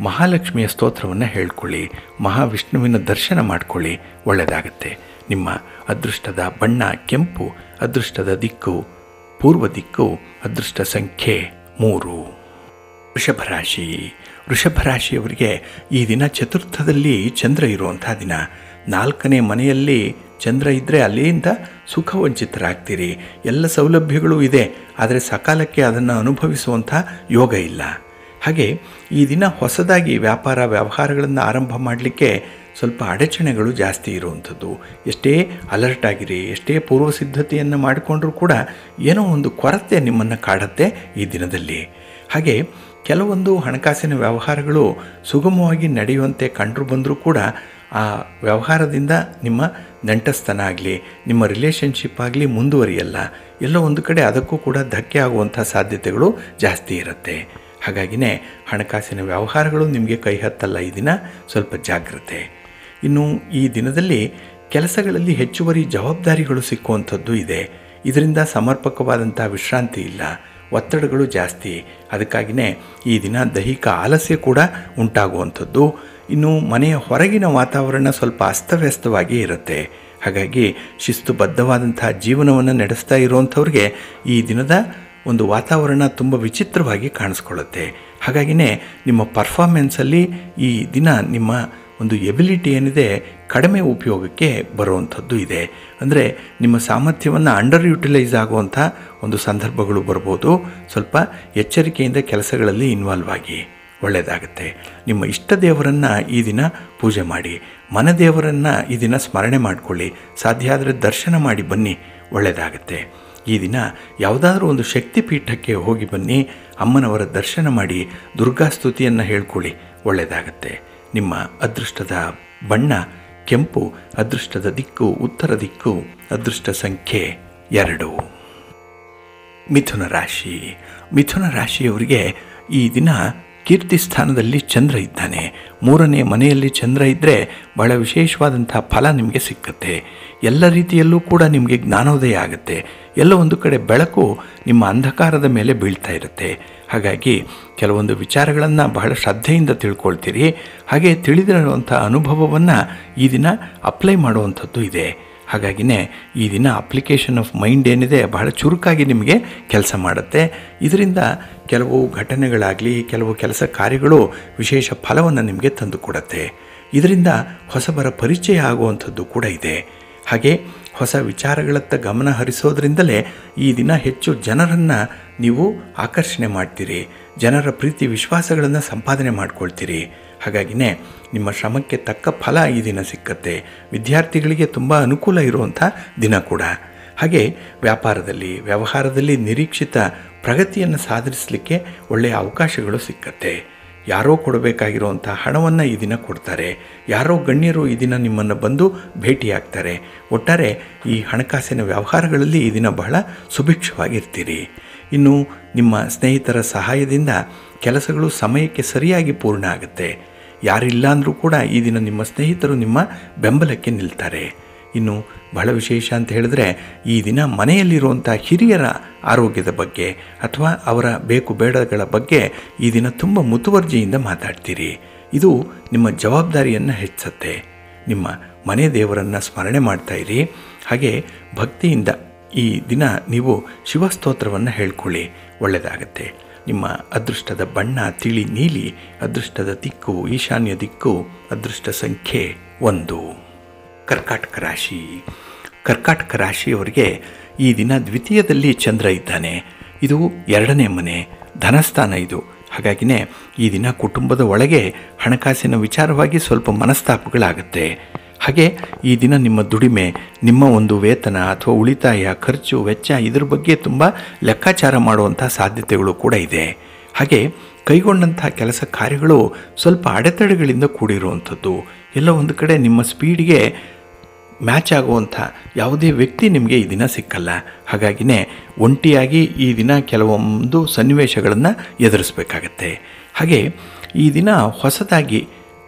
[SPEAKER 1] ಮಹಾಲಕ್ಷ್ಮಿಯ ಸ್ತೋತ್ರವನ್ನು ಹೇಳ್ಕೊಳ್ಳಿ, ಮಹಾವಿಷ್ಣುವಿನ ದರ್ಶನ ಮಾಡಿಕೊಳ್ಳಿ, ಒಳ್ಳೆಯದಾಗತ್ತೆ. ನಿಮ್ಮ ಅದೃಷ್ಟದ ಬಣ್ಣ ಕೆಂಪು, ಅದೃಷ್ಟದ ದಿಕ್ಕು ಪೂರ್ವ ದಿಕ್ಕು, ಅದೃಷ್ಟ ಸಂಖ್ಯೆ 3. ವೃಷಭ ರಾಶಿಯವರಿಗೆ ಈ ದಿನ ಚತುರ್ಥದಲ್ಲಿ ಚಂದ್ರ ಇರುವಂಥ ದಿನ. 4ನೇ ಮನೆಯಲ್ಲಿ ಚಂದ್ರ ಇದ್ದರೆ ಅಲ್ಲಿಂದ ಸುಖವಂಚಿತರಾಗ್ತೀರಿ. ಎಲ್ಲ ಸೌಲಭ್ಯಗಳೂ ಇದೆ, ಆದರೆ ಸಕಾಲಕ್ಕೆ ಅದನ್ನು ಅನುಭವಿಸುವಂಥ ಯೋಗ ಇಲ್ಲ. ಹಾಗೆ ಈ ದಿನ ಹೊಸದಾಗಿ ವ್ಯಾಪಾರ ವ್ಯವಹಾರಗಳನ್ನು ಆರಂಭ ಮಾಡಲಿಕ್ಕೆ ಸ್ವಲ್ಪ ಅಡಚಣೆಗಳು ಜಾಸ್ತಿ ಇರುವಂಥದ್ದು. ಎಷ್ಟೇ ಅಲರ್ಟ್ ಆಗಿರಿ, ಎಷ್ಟೇ ಪೂರ್ವ ಸಿದ್ಧತೆಯನ್ನು ಮಾಡಿಕೊಂಡ್ರೂ ಕೂಡ ಏನೋ ಒಂದು ಕೊರತೆ ನಿಮ್ಮನ್ನು ಕಾಡುತ್ತೆ ಈ ದಿನದಲ್ಲಿ. ಹಾಗೆ ಕೆಲವೊಂದು ಹಣಕಾಸಿನ ವ್ಯವಹಾರಗಳು ಸುಗಮವಾಗಿ ನಡೆಯುವಂತೆ ಕಂಡು ಬಂದರೂ ಕೂಡ ಆ ವ್ಯವಹಾರದಿಂದ ನಿಮ್ಮ ನೆಂಟಸ್ತನ ಆಗಲಿ ನಿಮ್ಮ ರಿಲೇಷನ್ಶಿಪ್ ಆಗಲಿ ಮುಂದುವರಿಯಲ್ಲ. ಎಲ್ಲೋ ಒಂದು ಕಡೆ ಅದಕ್ಕೂ ಕೂಡ ಧಕ್ಕೆ ಆಗುವಂಥ ಸಾಧ್ಯತೆಗಳು ಜಾಸ್ತಿ ಇರುತ್ತೆ. ಹಾಗಾಗಿನೇ ಹಣಕಾಸಿನ ವ್ಯವಹಾರಗಳು ನಿಮಗೆ ಕೈ ಹತ್ತಲ್ಲ ಈ ದಿನ, ಸ್ವಲ್ಪ ಜಾಗ್ರತೆ. ಇನ್ನು ಈ ದಿನದಲ್ಲಿ ಕೆಲಸಗಳಲ್ಲಿ ಹೆಚ್ಚುವರಿ ಜವಾಬ್ದಾರಿಗಳು ಸಿಕ್ಕುವಂಥದ್ದು ಇದೆ. ಇದರಿಂದ ಸಮರ್ಪಕವಾದಂಥ ವಿಶ್ರಾಂತಿ ಇಲ್ಲ, ಒತ್ತಡಗಳು ಜಾಸ್ತಿ. ಅದಕ್ಕಾಗಿಯೇ ಈ ದಿನ ದೈಹಿಕ ಆಲಸ್ಯ ಕೂಡ ಉಂಟಾಗುವಂಥದ್ದು. ಇನ್ನು ಮನೆಯ ಹೊರಗಿನ ವಾತಾವರಣ ಸ್ವಲ್ಪ ಅಸ್ತವ್ಯಸ್ತವಾಗಿ ಇರುತ್ತೆ. ಹಾಗಾಗಿ ಶಿಸ್ತುಬದ್ಧವಾದಂಥ ಜೀವನವನ್ನು ನಡೆಸ್ತಾ ಇರುವಂಥವ್ರಿಗೆ ಈ ದಿನದ ಒಂದು ವಾತಾವರಣ ತುಂಬ ವಿಚಿತ್ರವಾಗಿ ಕಾಣಿಸ್ಕೊಳ್ಳುತ್ತೆ. ಹಾಗಾಗಿನೇ ನಿಮ್ಮ ಪರ್ಫಾರ್ಮೆನ್ಸಲ್ಲಿ ಈ ದಿನ ನಿಮ್ಮ ಒಂದು ಎಬಿಲಿಟಿ ಏನಿದೆ ಕಡಿಮೆ ಉಪಯೋಗಕ್ಕೆ ಬರುವಂಥದ್ದು ಇದೆ. ಅಂದರೆ ನಿಮ್ಮ ಸಾಮರ್ಥ್ಯವನ್ನು ಅಂಡರ್ ಯುಟಿಲೈಸ್ ಆಗುವಂಥ ಒಂದು ಸಂದರ್ಭಗಳು ಬರ್ಬೋದು. ಸ್ವಲ್ಪ ಎಚ್ಚರಿಕೆಯಿಂದ ಕೆಲಸಗಳಲ್ಲಿ ಇನ್ವಾಲ್ವ್ ಆಗಿ, ಒಳ್ಳೆಯದಾಗುತ್ತೆ. ನಿಮ್ಮ ಇಷ್ಟ ದೇವರನ್ನು ಈ ದಿನ ಪೂಜೆ ಮಾಡಿ, ಮನೆ ದೇವರನ್ನು ಈ ದಿನ ಸ್ಮರಣೆ ಮಾಡಿಕೊಳ್ಳಿ, ಸಾಧ್ಯ ಆದರೆ ದರ್ಶನ ಮಾಡಿ ಬನ್ನಿ, ಒಳ್ಳೆಯದಾಗುತ್ತೆ. ಈ ದಿನ ಯಾವುದಾದ್ರೂ ಒಂದು ಶಕ್ತಿಪೀಠಕ್ಕೆ ಹೋಗಿ ಬನ್ನಿ, ಅಮ್ಮನವರ ದರ್ಶನ ಮಾಡಿ ದುರ್ಗಾಸ್ತುತಿಯನ್ನು ಹೇಳ್ಕೊಳ್ಳಿ, ಒಳ್ಳೆಯದಾಗತ್ತೆ. ನಿಮ್ಮ ಅದೃಷ್ಟದ ಬಣ್ಣ ಕೆಂಪು, ಅದೃಷ್ಟದ ದಿಕ್ಕು ಉತ್ತರ ದಿಕ್ಕು, ಅದೃಷ್ಟ ಸಂಖ್ಯೆ 2. ಮಿಥುನ ರಾಶಿಯವರಿಗೆ ಈ ದಿನ ಕೀರ್ತಿ ಸ್ಥಾನದಲ್ಲಿ ಚಂದ್ರ ಇದ್ದಾನೆ. 3ನೇ ಮನೆಯಲ್ಲಿ ಚಂದ್ರ ಇದ್ದರೆ ಬಹಳ ವಿಶೇಷವಾದಂಥ ಫಲ ನಿಮಗೆ ಸಿಕ್ಕತ್ತೆ. ಎಲ್ಲ ರೀತಿಯಲ್ಲೂ ಕೂಡ ನಿಮಗೆ ಜ್ಞಾನೋದಯ ಆಗುತ್ತೆ. ಎಲ್ಲ ಒಂದು ಕಡೆ ಬೆಳಕು ನಿಮ್ಮ ಅಂಧಕಾರದ ಮೇಲೆ ಬೀಳ್ತಾ ಇರುತ್ತೆ. ಹಾಗಾಗಿ ಕೆಲವೊಂದು ವಿಚಾರಗಳನ್ನು ಬಹಳ ಶ್ರದ್ಧೆಯಿಂದ ತಿಳ್ಕೊಳ್ತೀರಿ. ಹಾಗೆ ತಿಳಿದಿರುವಂಥ ಅನುಭವವನ್ನು ಈ ದಿನ ಅಪ್ಲೈ ಮಾಡುವಂಥದ್ದು ಇದೆ. ಹಾಗಾಗಿನೇ ಈ ದಿನ ಅಪ್ಲಿಕೇಶನ್ ಆಫ್ ಮೈಂಡ್ ಏನಿದೆ ಬಹಳ ಚುರುಕಾಗಿ ನಿಮಗೆ ಕೆಲಸ ಮಾಡುತ್ತೆ. ಇದರಿಂದ ಕೆಲವು ಘಟನೆಗಳಾಗಲಿ ಕೆಲವು ಕೆಲಸ ಕಾರ್ಯಗಳು ವಿಶೇಷ ಫಲವನ್ನು ನಿಮಗೆ ತಂದು ಕೊಡುತ್ತೆ. ಇದರಿಂದ ಹೊಸಬರ ಪರಿಚಯ ಆಗುವಂಥದ್ದು ಕೂಡ ಇದೆ. ಹಾಗೆ ಹೊಸ ವಿಚಾರಗಳತ್ತ ಗಮನ ಹರಿಸೋದ್ರಿಂದಲೇ ಈ ದಿನ ಹೆಚ್ಚು ಜನರನ್ನು ನೀವು ಆಕರ್ಷಣೆ ಮಾಡ್ತೀರಿ, ಜನರ ಪ್ರೀತಿ ವಿಶ್ವಾಸಗಳನ್ನು ಸಂಪಾದನೆ ಮಾಡ್ಕೊಳ್ತೀರಿ. ಹಾಗಾಗಿನೇ ನಿಮ್ಮ ಶ್ರಮಕ್ಕೆ ತಕ್ಕ ಫಲ ಈ ದಿನ ಸಿಕ್ಕತ್ತೆ. ವಿದ್ಯಾರ್ಥಿಗಳಿಗೆ ತುಂಬ ಅನುಕೂಲ ಇರುವಂಥ ದಿನ ಕೂಡ. ಹಾಗೆ ವ್ಯವಹಾರದಲ್ಲಿ ನಿರೀಕ್ಷಿತ ಪ್ರಗತಿಯನ್ನು ಸಾಧಿಸಲಿಕ್ಕೆ ಒಳ್ಳೆಯ ಅವಕಾಶಗಳು ಸಿಕ್ಕತ್ತೆ. ಯಾರೋ ಕೊಡಬೇಕಾಗಿರುವಂಥ ಹಣವನ್ನು ಈ ದಿನ ಕೊಡ್ತಾರೆ. ಯಾರೋ ಗಣ್ಯರು ಈ ದಿನ ನಿಮ್ಮನ್ನು ಬಂದು ಭೇಟಿಯಾಗ್ತಾರೆ. ಒಟ್ಟಾರೆ ಈ ಹಣಕಾಸಿನ ವ್ಯವಹಾರಗಳಲ್ಲಿ ಈ ದಿನ ಬಹಳ ಸುಭಿಕ್ಷವಾಗಿರ್ತೀರಿ. ಇನ್ನು ನಿಮ್ಮ ಸ್ನೇಹಿತರ ಸಹಾಯದಿಂದ ಕೆಲಸಗಳು ಸಮಯಕ್ಕೆ ಸರಿಯಾಗಿ ಪೂರ್ಣ ಆಗುತ್ತೆ. ಯಾರಿಲ್ಲ ಅಂದರೂ ಕೂಡ ಈ ದಿನ ನಿಮ್ಮ ಸ್ನೇಹಿತರು ನಿಮ್ಮ ಬೆಂಬಲಕ್ಕೆ ನಿಲ್ತಾರೆ. ಇನ್ನು ಬಹಳ ವಿಶೇಷ ಅಂತ ಹೇಳಿದ್ರೆ ಈ ದಿನ ಮನೆಯಲ್ಲಿರುವಂಥ ಹಿರಿಯರ ಆರೋಗ್ಯದ ಬಗ್ಗೆ ಅಥವಾ ಅವರ ಬೇಕು ಬೇಡಗಳ ಬಗ್ಗೆ ಈ ದಿನ ತುಂಬ ಮುತುವರ್ಜಿಯಿಂದ ಮಾತಾಡ್ತೀರಿ. ಇದು ನಿಮ್ಮ ಜವಾಬ್ದಾರಿಯನ್ನು ಹೆಚ್ಚಿಸುತ್ತೆ. ನಿಮ್ಮ ಮನೆ ದೇವರನ್ನು ಸ್ಮರಣೆ ಮಾಡ್ತಾಯಿರಿ. ಹಾಗೆ ಭಕ್ತಿಯಿಂದ ಈ ದಿನ ನೀವು ಶಿವಸ್ತೋತ್ರವನ್ನು ಹೇಳ್ಕೊಳ್ಳಿ, ಒಳ್ಳೆಯದಾಗತ್ತೆ. ನಿಮ್ಮ ಅದೃಷ್ಟದ ಬಣ್ಣ ತಿಳಿ ನೀಲಿ, ಅದೃಷ್ಟದ ದಿಕ್ಕು ಈಶಾನ್ಯ ದಿಕ್ಕು, ಅದೃಷ್ಟ ಸಂಖ್ಯೆ 1. ಕರ್ಕಾಟಕ ರಾಶಿ. ಕರ್ಕಾಟಕ ರಾಶಿಯವರಿಗೆ ಈ ದಿನ ದ್ವಿತೀಯದಲ್ಲಿ ಚಂದ್ರ ಇದ್ದಾನೆ. ಇದು 2ನೇ ಮನೆ, ಧನಸ್ಥಾನ ಇದು. ಹಾಗಾಗಿನೇ ಈ ದಿನ ಕುಟುಂಬದ ಒಳಗೆ ಹಣಕಾಸಿನ ವಿಚಾರವಾಗಿ ಸ್ವಲ್ಪ ಮನಸ್ತಾಪಗಳಾಗುತ್ತೆ. ಹಾಗೆ ಈ ದಿನ ನಿಮ್ಮ ದುಡಿಮೆ, ನಿಮ್ಮ ಒಂದು ವೇತನ ಅಥವಾ ಉಳಿತಾಯ, ಖರ್ಚು ವೆಚ್ಚ ಇದ್ರ ಬಗ್ಗೆ ತುಂಬ ಲೆಕ್ಕಾಚಾರ ಮಾಡುವಂಥ ಸಾಧ್ಯತೆಗಳು ಕೂಡ ಇದೆ. ಹಾಗೆ ಕೈಗೊಂಡಂಥ ಕೆಲಸ ಕಾರ್ಯಗಳು ಸ್ವಲ್ಪ ಅಡೆತಡೆಗಳಿಂದ ಕೂಡಿರುವಂಥದ್ದು. ಎಲ್ಲ ಒಂದು ಕಡೆ ನಿಮ್ಮ ಸ್ಪೀಡ್ಗೆ ಮ್ಯಾಚ್ ಆಗುವಂಥ ಯಾವುದೇ ವ್ಯಕ್ತಿ ನಿಮಗೆ ಈ ದಿನ ಸಿಕ್ಕಲ್ಲ. ಹಾಗಾಗಿನೇ ಒಂಟಿಯಾಗಿ ಈ ದಿನ ಕೆಲವೊಂದು ಸನ್ನಿವೇಶಗಳನ್ನು ಎದುರಿಸಬೇಕಾಗತ್ತೆ. ಹಾಗೆ ಈ ದಿನ ಹೊಸದಾಗಿ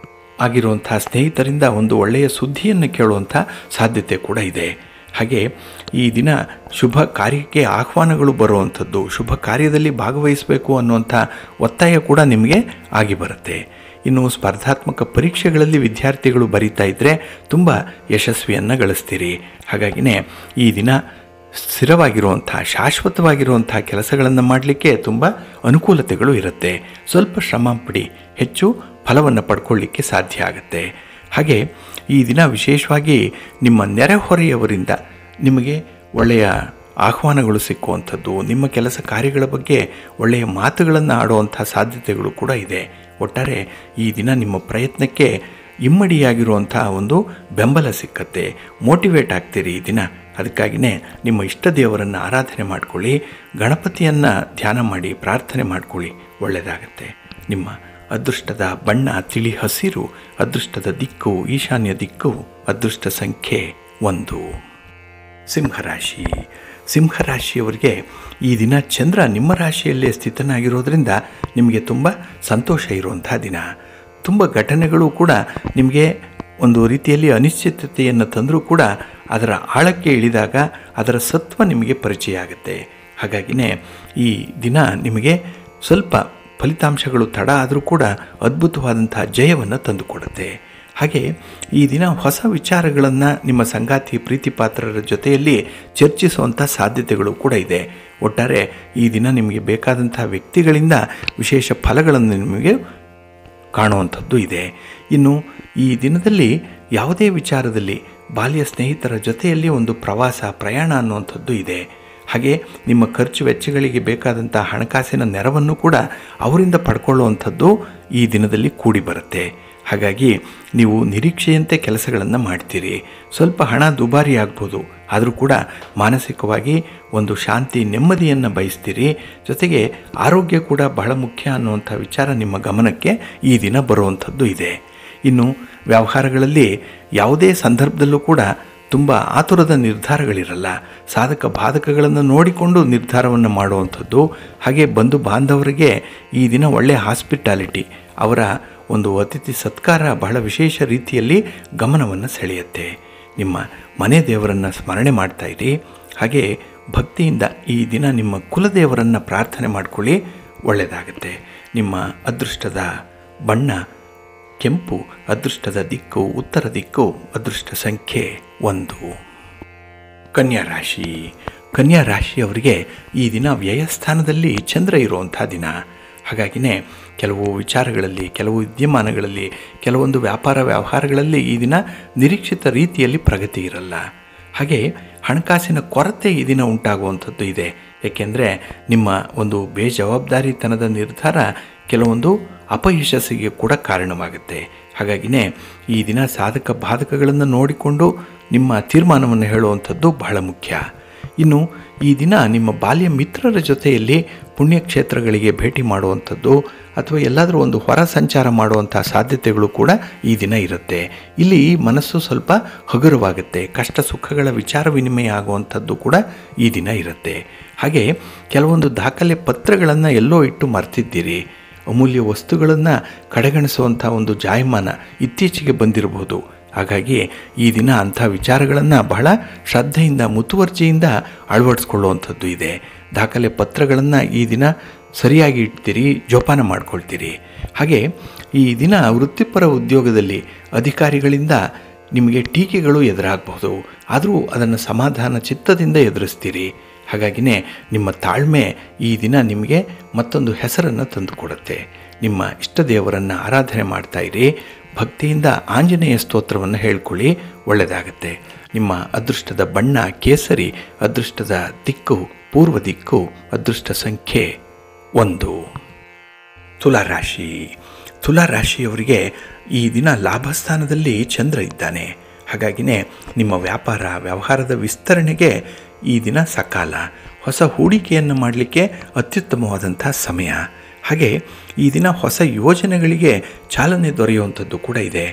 [SPEAKER 1] ಆಗಿರುವಂಥ ಸ್ನೇಹಿತರಿಂದ ಒಂದು ಒಳ್ಳೆಯ ಸುದ್ದಿಯನ್ನು ಕೇಳುವಂಥ ಸಾಧ್ಯತೆ ಕೂಡ ಇದೆ. ಹಾಗೆ ಈ ದಿನ ಶುಭ ಕಾರ್ಯಕ್ಕೆ ಆಹ್ವಾನಗಳು ಬರುವಂಥದ್ದು, ಶುಭ ಕಾರ್ಯದಲ್ಲಿ ಭಾಗವಹಿಸಬೇಕು ಅನ್ನುವಂಥ ಒತ್ತಾಯ ಕೂಡ ನಿಮಗೆ ಆಗಿ ಬರುತ್ತೆ. ಇನ್ನು ಸ್ಪರ್ಧಾತ್ಮಕ ಪರೀಕ್ಷೆಗಳಲ್ಲಿ ವಿದ್ಯಾರ್ಥಿಗಳು ಬರೀತಾ ಇದ್ದರೆ ತುಂಬ ಯಶಸ್ವಿಯನ್ನು ಗಳಿಸ್ತೀರಿ. ಹಾಗಾಗಿನೇ ಈ ದಿನ ಸ್ಥಿರವಾಗಿರುವಂಥ ಶಾಶ್ವತವಾಗಿರುವಂಥ ಕೆಲಸಗಳನ್ನು ಮಾಡಲಿಕ್ಕೆ ತುಂಬ ಅನುಕೂಲತೆಗಳು ಇರುತ್ತೆ. ಸ್ವಲ್ಪ ಶ್ರಮ ಪಡಿ, ಹೆಚ್ಚು ಫಲವನ್ನು ಪಡ್ಕೊಳ್ಳಿಕ್ಕೆ ಸಾಧ್ಯ ಆಗುತ್ತೆ. ಹಾಗೆ ಈ ದಿನ ವಿಶೇಷವಾಗಿ ನಿಮ್ಮ ನೆರೆಹೊರೆಯವರಿಂದ ನಿಮಗೆ ಒಳ್ಳೆಯ ಆಹ್ವಾನಗಳು ಸಿಕ್ಕುವಂಥದ್ದು, ನಿಮ್ಮ ಕೆಲಸ ಕಾರ್ಯಗಳ ಬಗ್ಗೆ ಒಳ್ಳೆಯ ಮಾತುಗಳನ್ನು ಆಡುವಂಥ ಸಾಧ್ಯತೆಗಳು ಕೂಡ ಇದೆ. ಒಟ್ಟಾರೆ ಈ ದಿನ ನಿಮ್ಮ ಪ್ರಯತ್ನಕ್ಕೆ ಇಮ್ಮಡಿಯಾಗಿರುವಂಥ ಒಂದು ಬೆಂಬಲ ಸಿಕ್ಕತ್ತೆ, ಮೋಟಿವೇಟ್ ಆಗ್ತೀರಿ ಈ ದಿನ. ಅದಕ್ಕಾಗಿಯೇ ನಿಮ್ಮ ಇಷ್ಟ ದೇವರನ್ನು ಆರಾಧನೆ ಮಾಡ್ಕೊಳ್ಳಿ, ಗಣಪತಿಯನ್ನು ಧ್ಯಾನ ಮಾಡಿ ಪ್ರಾರ್ಥನೆ ಮಾಡ್ಕೊಳ್ಳಿ, ಒಳ್ಳೆಯದಾಗತ್ತೆ. ನಿಮ್ಮ ಅದೃಷ್ಟದ ಬಣ್ಣ ತಿಳಿ ಹಸಿರು, ಅದೃಷ್ಟದ ದಿಕ್ಕು ಈಶಾನ್ಯ ದಿಕ್ಕು, ಅದೃಷ್ಟ ಸಂಖ್ಯೆ 1. ಸಿಂಹರಾಶಿ. ಸಿಂಹರಾಶಿಯವರಿಗೆ ಈ ದಿನ ಚಂದ್ರ ನಿಮ್ಮ ರಾಶಿಯಲ್ಲೇ ಸ್ಥಿತನಾಗಿರೋದ್ರಿಂದ ನಿಮಗೆ ತುಂಬ ಸಂತೋಷ ಇರುವಂಥ ದಿನ. ತುಂಬ ಘಟನೆಗಳು ಕೂಡ ನಿಮಗೆ ಒಂದು ರೀತಿಯಲ್ಲಿ ಅನಿಶ್ಚಿತತೆಯನ್ನು ತಂದರೂ ಕೂಡ ಅದರ ಆಳಕ್ಕೆ ಇಳಿದಾಗ ಅದರ ಸತ್ವ ನಿಮಗೆ ಪರಿಚಯ ಆಗುತ್ತೆ. ಹಾಗಾಗಿನೇ ಈ ದಿನ ನಿಮಗೆ ಸ್ವಲ್ಪ ಫಲಿತಾಂಶಗಳು ತಡ ಆದರೂ ಕೂಡ ಅದ್ಭುತವಾದಂಥ ಜಯವನ್ನು ತಂದುಕೊಡುತ್ತೆ. ಹಾಗೆ ಈ ದಿನ ಹೊಸ ವಿಚಾರಗಳನ್ನು ನಿಮ್ಮ ಸಂಗಾತಿ ಪ್ರೀತಿಪಾತ್ರರ ಜೊತೆಯಲ್ಲಿ ಚರ್ಚಿಸುವಂಥ ಸಾಧ್ಯತೆಗಳು ಕೂಡ ಇದೆ. ಒಟ್ಟಾರೆ ಈ ದಿನ ನಿಮಗೆ ಬೇಕಾದಂಥ ವ್ಯಕ್ತಿಗಳಿಂದ ವಿಶೇಷ ಫಲಗಳನ್ನು ನಿಮಗೆ ಕಾಣುವಂಥದ್ದು ಇದೆ. ಇನ್ನು ಈ ದಿನದಲ್ಲಿ ಯಾವುದೇ ವಿಚಾರದಲ್ಲಿ ಬಾಲ್ಯ ಸ್ನೇಹಿತರ ಜೊತೆಯಲ್ಲಿ ಒಂದು ಪ್ರಯಾಣ ಅನ್ನುವಂಥದ್ದು ಇದೆ. ಹಾಗೆ ನಿಮ್ಮ ಖರ್ಚು ವೆಚ್ಚಗಳಿಗೆ ಬೇಕಾದಂಥ ಹಣಕಾಸಿನ ನೆರವನ್ನು ಕೂಡ ಅವರಿಂದ ಪಡ್ಕೊಳ್ಳುವಂಥದ್ದು ಈ ದಿನದಲ್ಲಿ ಕೂಡಿ ಬರುತ್ತೆ. ಹಾಗಾಗಿ ನೀವು ನಿರೀಕ್ಷೆಯಂತೆ ಕೆಲಸಗಳನ್ನು ಮಾಡ್ತೀರಿ. ಸ್ವಲ್ಪ ಹಣ ದುಬಾರಿ ಆಗ್ಬೋದು, ಆದರೂ ಕೂಡ ಮಾನಸಿಕವಾಗಿ ಒಂದು ಶಾಂತಿ ನೆಮ್ಮದಿಯನ್ನು ಬಯಸ್ತೀರಿ. ಜೊತೆಗೆ ಆರೋಗ್ಯ ಕೂಡ ಬಹಳ ಮುಖ್ಯ ಅನ್ನುವಂಥ ವಿಚಾರ ನಿಮ್ಮ ಗಮನಕ್ಕೆ ಈ ದಿನ ಬರುವಂಥದ್ದು ಇದೆ. ಇನ್ನು ವ್ಯವಹಾರಗಳಲ್ಲಿ ಯಾವುದೇ ಸಂದರ್ಭದಲ್ಲೂ ಕೂಡ ತುಂಬ ಆತುರದ ನಿರ್ಧಾರಗಳಿರಲ್ಲ. ಸಾಧಕ ಬಾಧಕಗಳನ್ನು ನೋಡಿಕೊಂಡು ನಿರ್ಧಾರವನ್ನು ಮಾಡುವಂಥದ್ದು. ಹಾಗೆ ಬಂಧು ಬಾಂಧವರಿಗೆ ಈ ದಿನ ಒಳ್ಳೆಯ ಹಾಸ್ಪಿಟಾಲಿಟಿ, ಅವರ ಒಂದು ಅತಿಥಿ ಸತ್ಕಾರ ಬಹಳ ವಿಶೇಷ ರೀತಿಯಲ್ಲಿ ಗಮನವನ್ನು ಸೆಳೆಯುತ್ತೆ. ನಿಮ್ಮ ಮನೆ ದೇವರನ್ನು ಸ್ಮರಣೆ ಮಾಡ್ತಾಯಿರಿ. ಹಾಗೆ ಭಕ್ತಿಯಿಂದ ಈ ದಿನ ನಿಮ್ಮ ಕುಲದೇವರನ್ನು ಪ್ರಾರ್ಥನೆ ಮಾಡ್ಕೊಳ್ಳಿ, ಒಳ್ಳೆಯದಾಗುತ್ತೆ. ನಿಮ್ಮ ಅದೃಷ್ಟದ ಬಣ್ಣ ಕೆಂಪು, ಅದೃಷ್ಟದ ದಿಕ್ಕು ಉತ್ತರ ದಿಕ್ಕು, ಅದೃಷ್ಟ ಸಂಖ್ಯೆ 1. ಕನ್ಯಾ ರಾಶಿ. ಕನ್ಯಾ ರಾಶಿಯವರಿಗೆ ಈ ದಿನ ವ್ಯಯಸ್ಥಾನದಲ್ಲಿ ಚಂದ್ರ ಇರುವಂಥ ದಿನ. ಹಾಗಾಗಿನೇ ಕೆಲವು ವಿಚಾರಗಳಲ್ಲಿ, ಕೆಲವು ವಿದ್ಯಮಾನಗಳಲ್ಲಿ, ಕೆಲವೊಂದು ವ್ಯಾಪಾರ ವ್ಯವಹಾರಗಳಲ್ಲಿ ಈ ದಿನ ನಿರೀಕ್ಷಿತ ರೀತಿಯಲ್ಲಿ ಪ್ರಗತಿ ಇರಲ್ಲ. ಹಾಗೆ ಹಣಕಾಸಿನ ಕೊರತೆ ಈ ದಿನ ಉಂಟಾಗುವಂಥದ್ದು ಇದೆ. ಏಕೆಂದರೆ ನಿಮ್ಮ ಒಂದು ಬೇಜವಾಬ್ದಾರಿತನದ ನಿರ್ಧಾರ ಕೆಲವೊಂದು ಅಪಯಶಸ್ಸಿಗೆ ಕೂಡ ಕಾರಣವಾಗುತ್ತೆ. ಹಾಗಾಗಿನೇ ಈ ದಿನ ಸಾಧಕ ಬಾಧಕಗಳನ್ನು ನೋಡಿಕೊಂಡು ನಿಮ್ಮ ತೀರ್ಮಾನವನ್ನು ಹೇಳುವಂಥದ್ದು ಬಹಳ ಮುಖ್ಯ. ಇನ್ನು ಈ ದಿನ ನಿಮ್ಮ ಬಾಲ್ಯ ಮಿತ್ರರ ಜೊತೆಯಲ್ಲಿ ಪುಣ್ಯಕ್ಷೇತ್ರಗಳಿಗೆ ಭೇಟಿ ಮಾಡುವಂಥದ್ದು ಅಥವಾ ಎಲ್ಲಾದರೂ ಒಂದು ಹೊರ ಸಂಚಾರ ಮಾಡುವಂಥ ಸಾಧ್ಯತೆಗಳು ಕೂಡ ಈ ದಿನ ಇರುತ್ತೆ. ಇಲ್ಲಿ ಮನಸ್ಸು ಸ್ವಲ್ಪ ಹಗುರವಾಗುತ್ತೆ. ಕಷ್ಟ ಸುಖಗಳ ವಿಚಾರ ವಿನಿಮಯ ಆಗುವಂಥದ್ದು ಕೂಡ ಈ ದಿನ ಇರುತ್ತೆ. ಹಾಗೆ ಕೆಲವೊಂದು ದಾಖಲೆ ಪತ್ರಗಳನ್ನು ಎಲ್ಲೋ ಇಟ್ಟು ಮರ್ತಿದ್ದೀರಿ. ಅಮೂಲ್ಯ ವಸ್ತುಗಳನ್ನು ಕಡೆಗಣಿಸುವಂಥ ಒಂದು ಜಾಯಮಾನ ಇತ್ತೀಚೆಗೆ ಬಂದಿರಬಹುದು. ಹಾಗಾಗಿ ಈ ದಿನ ಅಂಥ ವಿಚಾರಗಳನ್ನು ಬಹಳ ಶ್ರದ್ಧೆಯಿಂದ ಮುತುವರ್ಜಿಯಿಂದ ಅಳವಡಿಸ್ಕೊಳ್ಳುವಂಥದ್ದು ಇದೆ. ದಾಖಲೆ ಪತ್ರಗಳನ್ನು ಈ ದಿನ ಸರಿಯಾಗಿ ಇಡ್ತೀರಿ, ಜೋಪಾನ ಮಾಡ್ಕೊಳ್ತೀರಿ. ಹಾಗೆ ಈ ದಿನ ವೃತ್ತಿಪರ ಉದ್ಯೋಗದಲ್ಲಿ ಅಧಿಕಾರಿಗಳಿಂದ ನಿಮಗೆ ಟೀಕೆಗಳು ಎದುರಾಗಬಹುದು, ಆದರೂ ಅದನ್ನು ಸಮಾಧಾನ ಚಿತ್ತದಿಂದ ಎದುರಿಸ್ತೀರಿ. ಹಾಗಾಗಿನೇ ನಿಮ್ಮ ತಾಳ್ಮೆ ಈ ದಿನ ನಿಮಗೆ ಮತ್ತೊಂದು ಹೆಸರನ್ನು ತಂದುಕೊಡುತ್ತೆ. ನಿಮ್ಮ ಇಷ್ಟ ದೇವರನ್ನು ಆರಾಧನೆ ಮಾಡ್ತಾಯಿರಿ, ಭಕ್ತಿಯಿಂದ ಆಂಜನೇಯ ಸ್ತೋತ್ರವನ್ನು ಹೇಳ್ಕೊಳ್ಳಿ, ಒಳ್ಳೆಯದಾಗತ್ತೆ. ನಿಮ್ಮ ಅದೃಷ್ಟದ ಬಣ್ಣ ಕೇಸರಿ, ಅದೃಷ್ಟದ ದಿಕ್ಕು ಪೂರ್ವ ದಿಕ್ಕು, ಅದೃಷ್ಟ ಸಂಖ್ಯೆ 1. ತುಲಾರಾಶಿ. ತುಲಾರಾಶಿಯವರಿಗೆ ಈ ದಿನ ಲಾಭಸ್ಥಾನದಲ್ಲಿ ಚಂದ್ರ ಇದ್ದಾನೆ. ಹಾಗಾಗಿನೇ ನಿಮ್ಮ ವ್ಯಾಪಾರ ವ್ಯವಹಾರದ ವಿಸ್ತರಣೆಗೆ ಈ ದಿನ ಸಕಾಲ. ಹೊಸ ಹೂಡಿಕೆಯನ್ನು ಮಾಡಲಿಕ್ಕೆ ಅತ್ಯುತ್ತಮವಾದಂಥ ಸಮಯ. ಹಾಗೆ ಈ ದಿನ ಹೊಸ ಯೋಜನೆಗಳಿಗೆ ಚಾಲನೆ ದೊರೆಯುವಂಥದ್ದು ಕೂಡ ಇದೆ.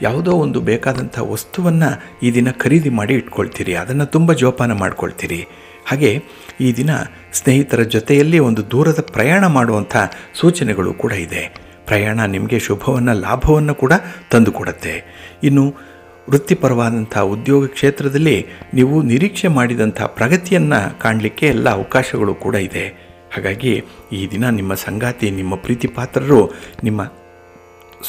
[SPEAKER 1] ಯಾವುದೋ ಒಂದು ಬೇಕಾದಂಥ ವಸ್ತುವನ್ನು ಈ ದಿನ ಖರೀದಿ ಮಾಡಿ ಇಟ್ಕೊಳ್ತೀರಿ, ಅದನ್ನು ತುಂಬ ಜೋಪಾನ ಮಾಡ್ಕೊಳ್ತೀರಿ. ಹಾಗೆ ಈ ದಿನ ಸ್ನೇಹಿತರ ಜೊತೆಯಲ್ಲಿ ಒಂದು ದೂರದ ಪ್ರಯಾಣ ಮಾಡುವಂಥ ಸೂಚನೆಗಳು ಕೂಡ ಇದೆ. ಪ್ರಯಾಣ ನಿಮಗೆ ಶುಭವನ್ನು ಲಾಭವನ್ನು ಕೂಡ ತಂದುಕೊಡುತ್ತೆ. ಇನ್ನು ವೃತ್ತಿಪರವಾದಂಥ ಉದ್ಯೋಗ ಕ್ಷೇತ್ರದಲ್ಲಿ ನೀವು ನಿರೀಕ್ಷೆ ಮಾಡಿದಂಥ ಪ್ರಗತಿಯನ್ನು ಕಾಣಲಿಕ್ಕೆ ಎಲ್ಲ ಅವಕಾಶಗಳು ಕೂಡ ಇದೆ. ಹಾಗಾಗಿ ಈ ದಿನ ನಿಮ್ಮ ಸಂಗಾತಿ, ನಿಮ್ಮ ಪ್ರೀತಿ ಪಾತ್ರರು ನಿಮ್ಮ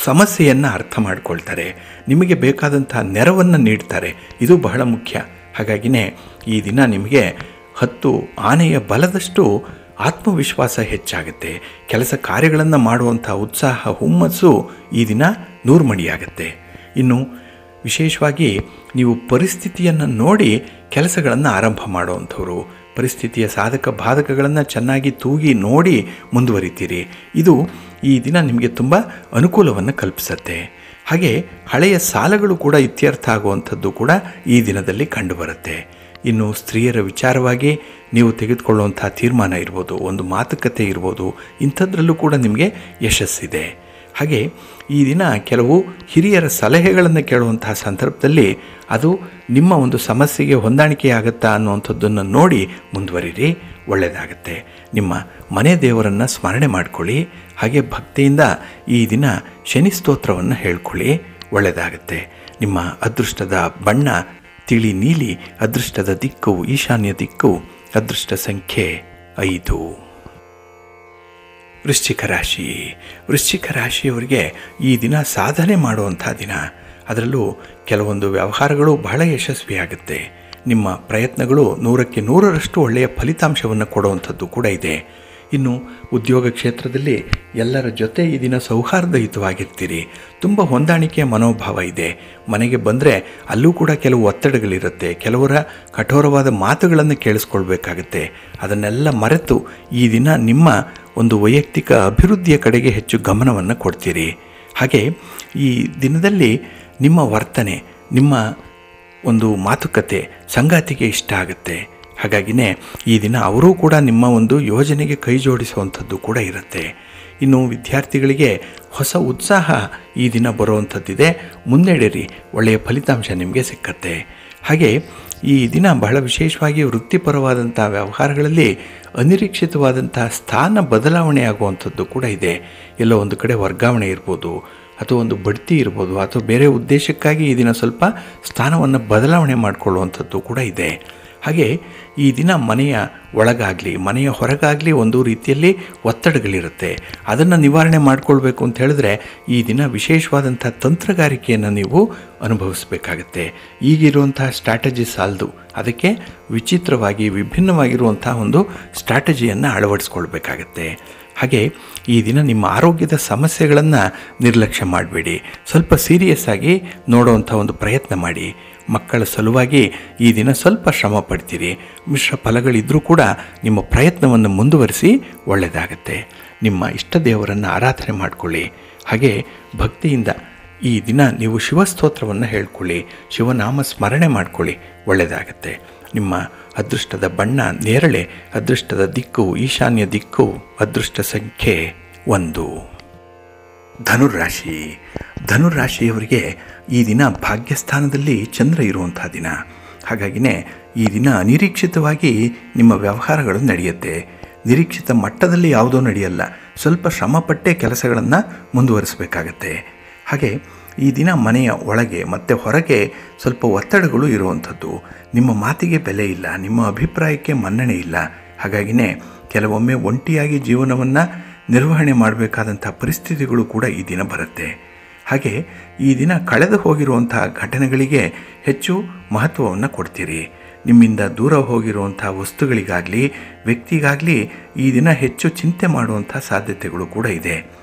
[SPEAKER 1] ಸಮಸ್ಯೆಯನ್ನು ಅರ್ಥ ಮಾಡಿಕೊಳ್ತಾರೆ, ನಿಮಗೆ ಬೇಕಾದಂಥ ನೆರವನ್ನು ನೀಡ್ತಾರೆ. ಇದು ಬಹಳ ಮುಖ್ಯ. ಹಾಗಾಗಿನೇ ಈ ದಿನ ನಿಮಗೆ 10 ಆನೆಯ ಬಲದಷ್ಟು ಆತ್ಮವಿಶ್ವಾಸ ಹೆಚ್ಚಾಗುತ್ತೆ. ಕೆಲಸ ಕಾರ್ಯಗಳನ್ನು ಮಾಡುವಂಥ ಉತ್ಸಾಹ ಹುಮ್ಮಸ್ಸು ಈ ದಿನ ನೂರ್ಮಣಿಯಾಗುತ್ತೆ. ಇನ್ನು ವಿಶೇಷವಾಗಿ ನೀವು ಪರಿಸ್ಥಿತಿಯನ್ನು ನೋಡಿ ಕೆಲಸಗಳನ್ನು ಆರಂಭ ಮಾಡುವಂಥವ್ರು, ಪರಿಸ್ಥಿತಿಯ ಸಾಧಕ ಬಾಧಕಗಳನ್ನು ಚೆನ್ನಾಗಿ ತೂಗಿ ನೋಡಿ ಮುಂದುವರಿತೀರಿ. ಇದು ಈ ದಿನ ನಿಮಗೆ ತುಂಬ ಅನುಕೂಲವನ್ನು ಕಲ್ಪಿಸುತ್ತೆ. ಹಾಗೆ ಹಳೆಯ ಸಾಲಗಳು ಕೂಡ ಇತ್ಯರ್ಥ ಆಗುವಂಥದ್ದು ಕೂಡ ಈ ದಿನದಲ್ಲಿ ಕಂಡುಬರುತ್ತೆ. ಇನ್ನು ಸ್ತ್ರೀಯರ ವಿಚಾರವಾಗಿ ನೀವು ತೆಗೆದುಕೊಳ್ಳುವಂಥ ತೀರ್ಮಾನ ಇರ್ಬೋದು, ಒಂದು ಮಾತುಕತೆ ಇರ್ಬೋದು, ಇಂಥದ್ರಲ್ಲೂ ಕೂಡ ನಿಮಗೆ ಯಶಸ್ಸಿದೆ. ಹಾಗೆ ಈ ದಿನ ಕೆಲವು ಹಿರಿಯರ ಸಲಹೆಗಳನ್ನು ಕೇಳುವಂತಹ ಸಂದರ್ಭದಲ್ಲಿ ಅದು ನಿಮ್ಮ ಒಂದು ಸಮಸ್ಯೆಗೆ ಹೊಂದಾಣಿಕೆಯಾಗುತ್ತಾ ಅನ್ನುವಂಥದ್ದನ್ನು ನೋಡಿ ಮುಂದುವರಿರಿ, ಒಳ್ಳೆಯದಾಗುತ್ತೆ. ನಿಮ್ಮ ಮನೆ ದೇವರನ್ನು ಸ್ಮರಣೆ ಮಾಡಿಕೊಳ್ಳಿ. ಹಾಗೆ ಭಕ್ತಿಯಿಂದ ಈ ದಿನ ಶನಿ ಸ್ತೋತ್ರವನ್ನು ಹೇಳ್ಕೊಳ್ಳಿ, ಒಳ್ಳೆಯದಾಗುತ್ತೆ. ನಿಮ್ಮ ಅದೃಷ್ಟದ ಬಣ್ಣ ತಿಳಿ ನೀಲಿ, ಅದೃಷ್ಟದ ದಿಕ್ಕು ಈಶಾನ್ಯ ದಿಕ್ಕು, ಅದೃಷ್ಟ ಸಂಖ್ಯೆ 5. ವೃಶ್ಚಿಕ ರಾಶಿ. ವೃಶ್ಚಿಕ ರಾಶಿಯವರಿಗೆ ಈ ದಿನ ಸಾಧನೆ ಮಾಡುವಂಥ ದಿನ. ಅದರಲ್ಲೂ ಕೆಲವೊಂದು ವ್ಯವಹಾರಗಳು ಬಹಳ ಯಶಸ್ವಿಯಾಗುತ್ತೆ. ನಿಮ್ಮ ಪ್ರಯತ್ನಗಳು 100ಕ್ಕೆ 100ರಷ್ಟು ಒಳ್ಳೆಯ ಫಲಿತಾಂಶವನ್ನು ಕೊಡುವಂಥದ್ದು ಕೂಡ ಇದೆ. ಇನ್ನು ಉದ್ಯೋಗ ಕ್ಷೇತ್ರದಲ್ಲಿ ಎಲ್ಲರ ಜೊತೆ ಈ ದಿನ ಸೌಹಾರ್ದಯುತವಾಗಿರ್ತೀರಿ. ತುಂಬ ಹೊಂದಾಣಿಕೆಯ ಮನೋಭಾವ ಇದೆ. ಮನೆಗೆ ಬಂದರೆ ಅಲ್ಲೂ ಕೂಡ ಕೆಲವು ಒತ್ತಡಗಳಿರುತ್ತೆ. ಕೆಲವರ ಕಠೋರವಾದ ಮಾತುಗಳನ್ನು ಕೇಳಿಸ್ಕೊಳ್ಬೇಕಾಗತ್ತೆ. ಅದನ್ನೆಲ್ಲ ಮರೆತು ಈ ದಿನ ನಿಮ್ಮ ಒಂದು ವೈಯಕ್ತಿಕ ಅಭಿವೃದ್ಧಿಯ ಕಡೆಗೆ ಹೆಚ್ಚು ಗಮನವನ್ನು ಕೊಡ್ತೀರಿ. ಹಾಗೆ ಈ ದಿನದಲ್ಲಿ ನಿಮ್ಮ ವರ್ತನೆ, ನಿಮ್ಮ ಒಂದು ಮಾತುಕತೆ ಸಂಗಾತಿಗೆ ಇಷ್ಟ ಆಗುತ್ತೆ. ಹಾಗಾಗಿನೇ ಈ ದಿನ ಅವರೂ ಕೂಡ ನಿಮ್ಮ ಒಂದು ಯೋಜನೆಗೆ ಕೈ ಜೋಡಿಸುವಂಥದ್ದು ಕೂಡ ಇರುತ್ತೆ. ಇನ್ನು ವಿದ್ಯಾರ್ಥಿಗಳಿಗೆ ಹೊಸ ಉತ್ಸಾಹ ಈ ದಿನ ಬರುವಂಥದ್ದಿದೆ. ಮುನ್ನಡೆಯಿರಿ, ಒಳ್ಳೆಯ ಫಲಿತಾಂಶ ನಿಮಗೆ ಸಿಕ್ಕತ್ತೆ. ಹಾಗೆ ಈ ದಿನ ಬಹಳ ವಿಶೇಷವಾಗಿ ವೃತ್ತಿಪರವಾದಂಥ ವ್ಯವಹಾರಗಳಲ್ಲಿ ಅನಿರೀಕ್ಷಿತವಾದಂಥ ಸ್ಥಾನ ಬದಲಾವಣೆ ಆಗುವಂಥದ್ದು ಕೂಡ ಇದೆ. ಎಲ್ಲೋ ಒಂದು ಕಡೆ ವರ್ಗಾವಣೆ ಇರ್ಬೋದು, ಅಥವಾ ಒಂದು ಬಡ್ತಿ ಇರ್ಬೋದು, ಅಥವಾ ಬೇರೆ ಉದ್ದೇಶಕ್ಕಾಗಿ ಈ ದಿನ ಸ್ವಲ್ಪ ಸ್ಥಾನವನ್ನು ಬದಲಾವಣೆ ಮಾಡಿಕೊಳ್ಳುವಂಥದ್ದು ಕೂಡ ಇದೆ. ಹಾಗೆ ಈ ದಿನ ಮನೆಯ ಒಳಗಾಗಲಿ ಮನೆಯ ಹೊರಗಾಗಲಿ ಒಂದು ರೀತಿಯಲ್ಲಿ ಒತ್ತಡಗಳಿರುತ್ತೆ. ಅದನ್ನು ನಿವಾರಣೆ ಮಾಡಿಕೊಳ್ಬೇಕು ಅಂತ ಹೇಳಿದ್ರೆ ಈ ದಿನ ವಿಶೇಷವಾದಂಥ ತಂತ್ರಗಾರಿಕೆಯನ್ನು ನೀವು ಅನುಭವಿಸಬೇಕಾಗತ್ತೆ. ಈಗಿರುವಂತಹ ಸ್ಟ್ರಾಟಜಿ ಸಾಲದು, ಅದಕ್ಕೆ ವಿಚಿತ್ರವಾಗಿ ವಿಭಿನ್ನವಾಗಿರುವಂಥ ಒಂದು ಸ್ಟ್ರಾಟಜಿಯನ್ನು ಅಳವಡಿಸ್ಕೊಳ್ಬೇಕಾಗತ್ತೆ. ಹಾಗೆ ಈ ದಿನ ನಿಮ್ಮ ಆರೋಗ್ಯದ ಸಮಸ್ಯೆಗಳನ್ನು ನಿರ್ಲಕ್ಷ್ಯ ಮಾಡಬೇಡಿ. ಸ್ವಲ್ಪ ಸೀರಿಯಸ್ ಆಗಿ ನೋಡುವಂಥ ಒಂದು ಪ್ರಯತ್ನ ಮಾಡಿ. ಮಕ್ಕಳ ಸಲುವಾಗಿ ಈ ದಿನ ಸ್ವಲ್ಪ ಶ್ರಮ ಪಡ್ತೀರಿ. ಮಿಶ್ರ ಫಲಗಳಿದ್ದರೂ ಕೂಡ ನಿಮ್ಮ ಪ್ರಯತ್ನವನ್ನು ಮುಂದುವರಿಸಿ, ಒಳ್ಳೆಯದಾಗತ್ತೆ. ನಿಮ್ಮ ಇಷ್ಟ ದೇವರನ್ನು ಆರಾಧನೆ ಮಾಡಿಕೊಳ್ಳಿ. ಹಾಗೆ ಭಕ್ತಿಯಿಂದ ಈ ದಿನ ನೀವು ಶಿವಸ್ತೋತ್ರವನ್ನು ಹೇಳ್ಕೊಳ್ಳಿ, ಶಿವನಾಮ ಸ್ಮರಣೆ ಮಾಡಿಕೊಳ್ಳಿ, ಒಳ್ಳೆಯದಾಗತ್ತೆ. ನಿಮ್ಮ ಅದೃಷ್ಟದ ಬಣ್ಣ ನೇರಳೆ, ಅದೃಷ್ಟದ ದಿಕ್ಕು ಈಶಾನ್ಯ ದಿಕ್ಕು, ಅದೃಷ್ಟ ಸಂಖ್ಯೆ 1. ಧನುರಾಶಿ. ಧನುರಾಶಿಯವರಿಗೆ ಈ ದಿನ ಭಾಗ್ಯಸ್ಥಾನದಲ್ಲಿ ಚಂದ್ರ ಇರುವಂಥ ದಿನ. ಹಾಗಾಗಿನೇ ಈ ದಿನ ಅನಿರೀಕ್ಷಿತವಾಗಿ ನಿಮ್ಮ ವ್ಯವಹಾರಗಳು ನಡೆಯುತ್ತೆ. ನಿರೀಕ್ಷಿತ ಮಟ್ಟದಲ್ಲಿ ಯಾವುದೋ ನಡೆಯಲ್ಲ. ಸ್ವಲ್ಪ ಶ್ರಮಪಟ್ಟೆ ಕೆಲಸಗಳನ್ನು ಮುಂದುವರಿಸಬೇಕಾಗತ್ತೆ. ಹಾಗೆ ಈ ದಿನ ಮನೆಯ ಒಳಗೆ ಮತ್ತು ಹೊರಗೆ ಸ್ವಲ್ಪ ಒತ್ತಡಗಳು ಇರುವಂಥದ್ದು. ನಿಮ್ಮ ಮಾತಿಗೆ ಬೆಲೆ ಇಲ್ಲ, ನಿಮ್ಮ ಅಭಿಪ್ರಾಯಕ್ಕೆ ಮನ್ನಣೆ ಇಲ್ಲ. ಹಾಗಾಗಿನೇ ಕೆಲವೊಮ್ಮೆ ಒಂಟಿಯಾಗಿ ಜೀವನವನ್ನು ನಿರ್ವಹಣೆ ಮಾಡಬೇಕಾದಂಥ ಪರಿಸ್ಥಿತಿಗಳು ಕೂಡ ಈ ದಿನ ಬರುತ್ತೆ. ಹಾಗೆ ಈ ದಿನ ಕಳೆದು ಹೋಗಿರುವಂಥ ಘಟನೆಗಳಿಗೆ ಹೆಚ್ಚು ಮಹತ್ವವನ್ನು ಕೊಡ್ತೀರಿ. ನಿಮ್ಮಿಂದ ದೂರ ಹೋಗಿರುವಂಥ ವಸ್ತುಗಳಿಗಾಗಲಿ ವ್ಯಕ್ತಿಗಾಗಲಿ ಈ ದಿನ ಹೆಚ್ಚು ಚಿಂತೆ ಮಾಡುವಂಥ ಸಾಧ್ಯತೆಗಳು ಕೂಡ ಇದೆ.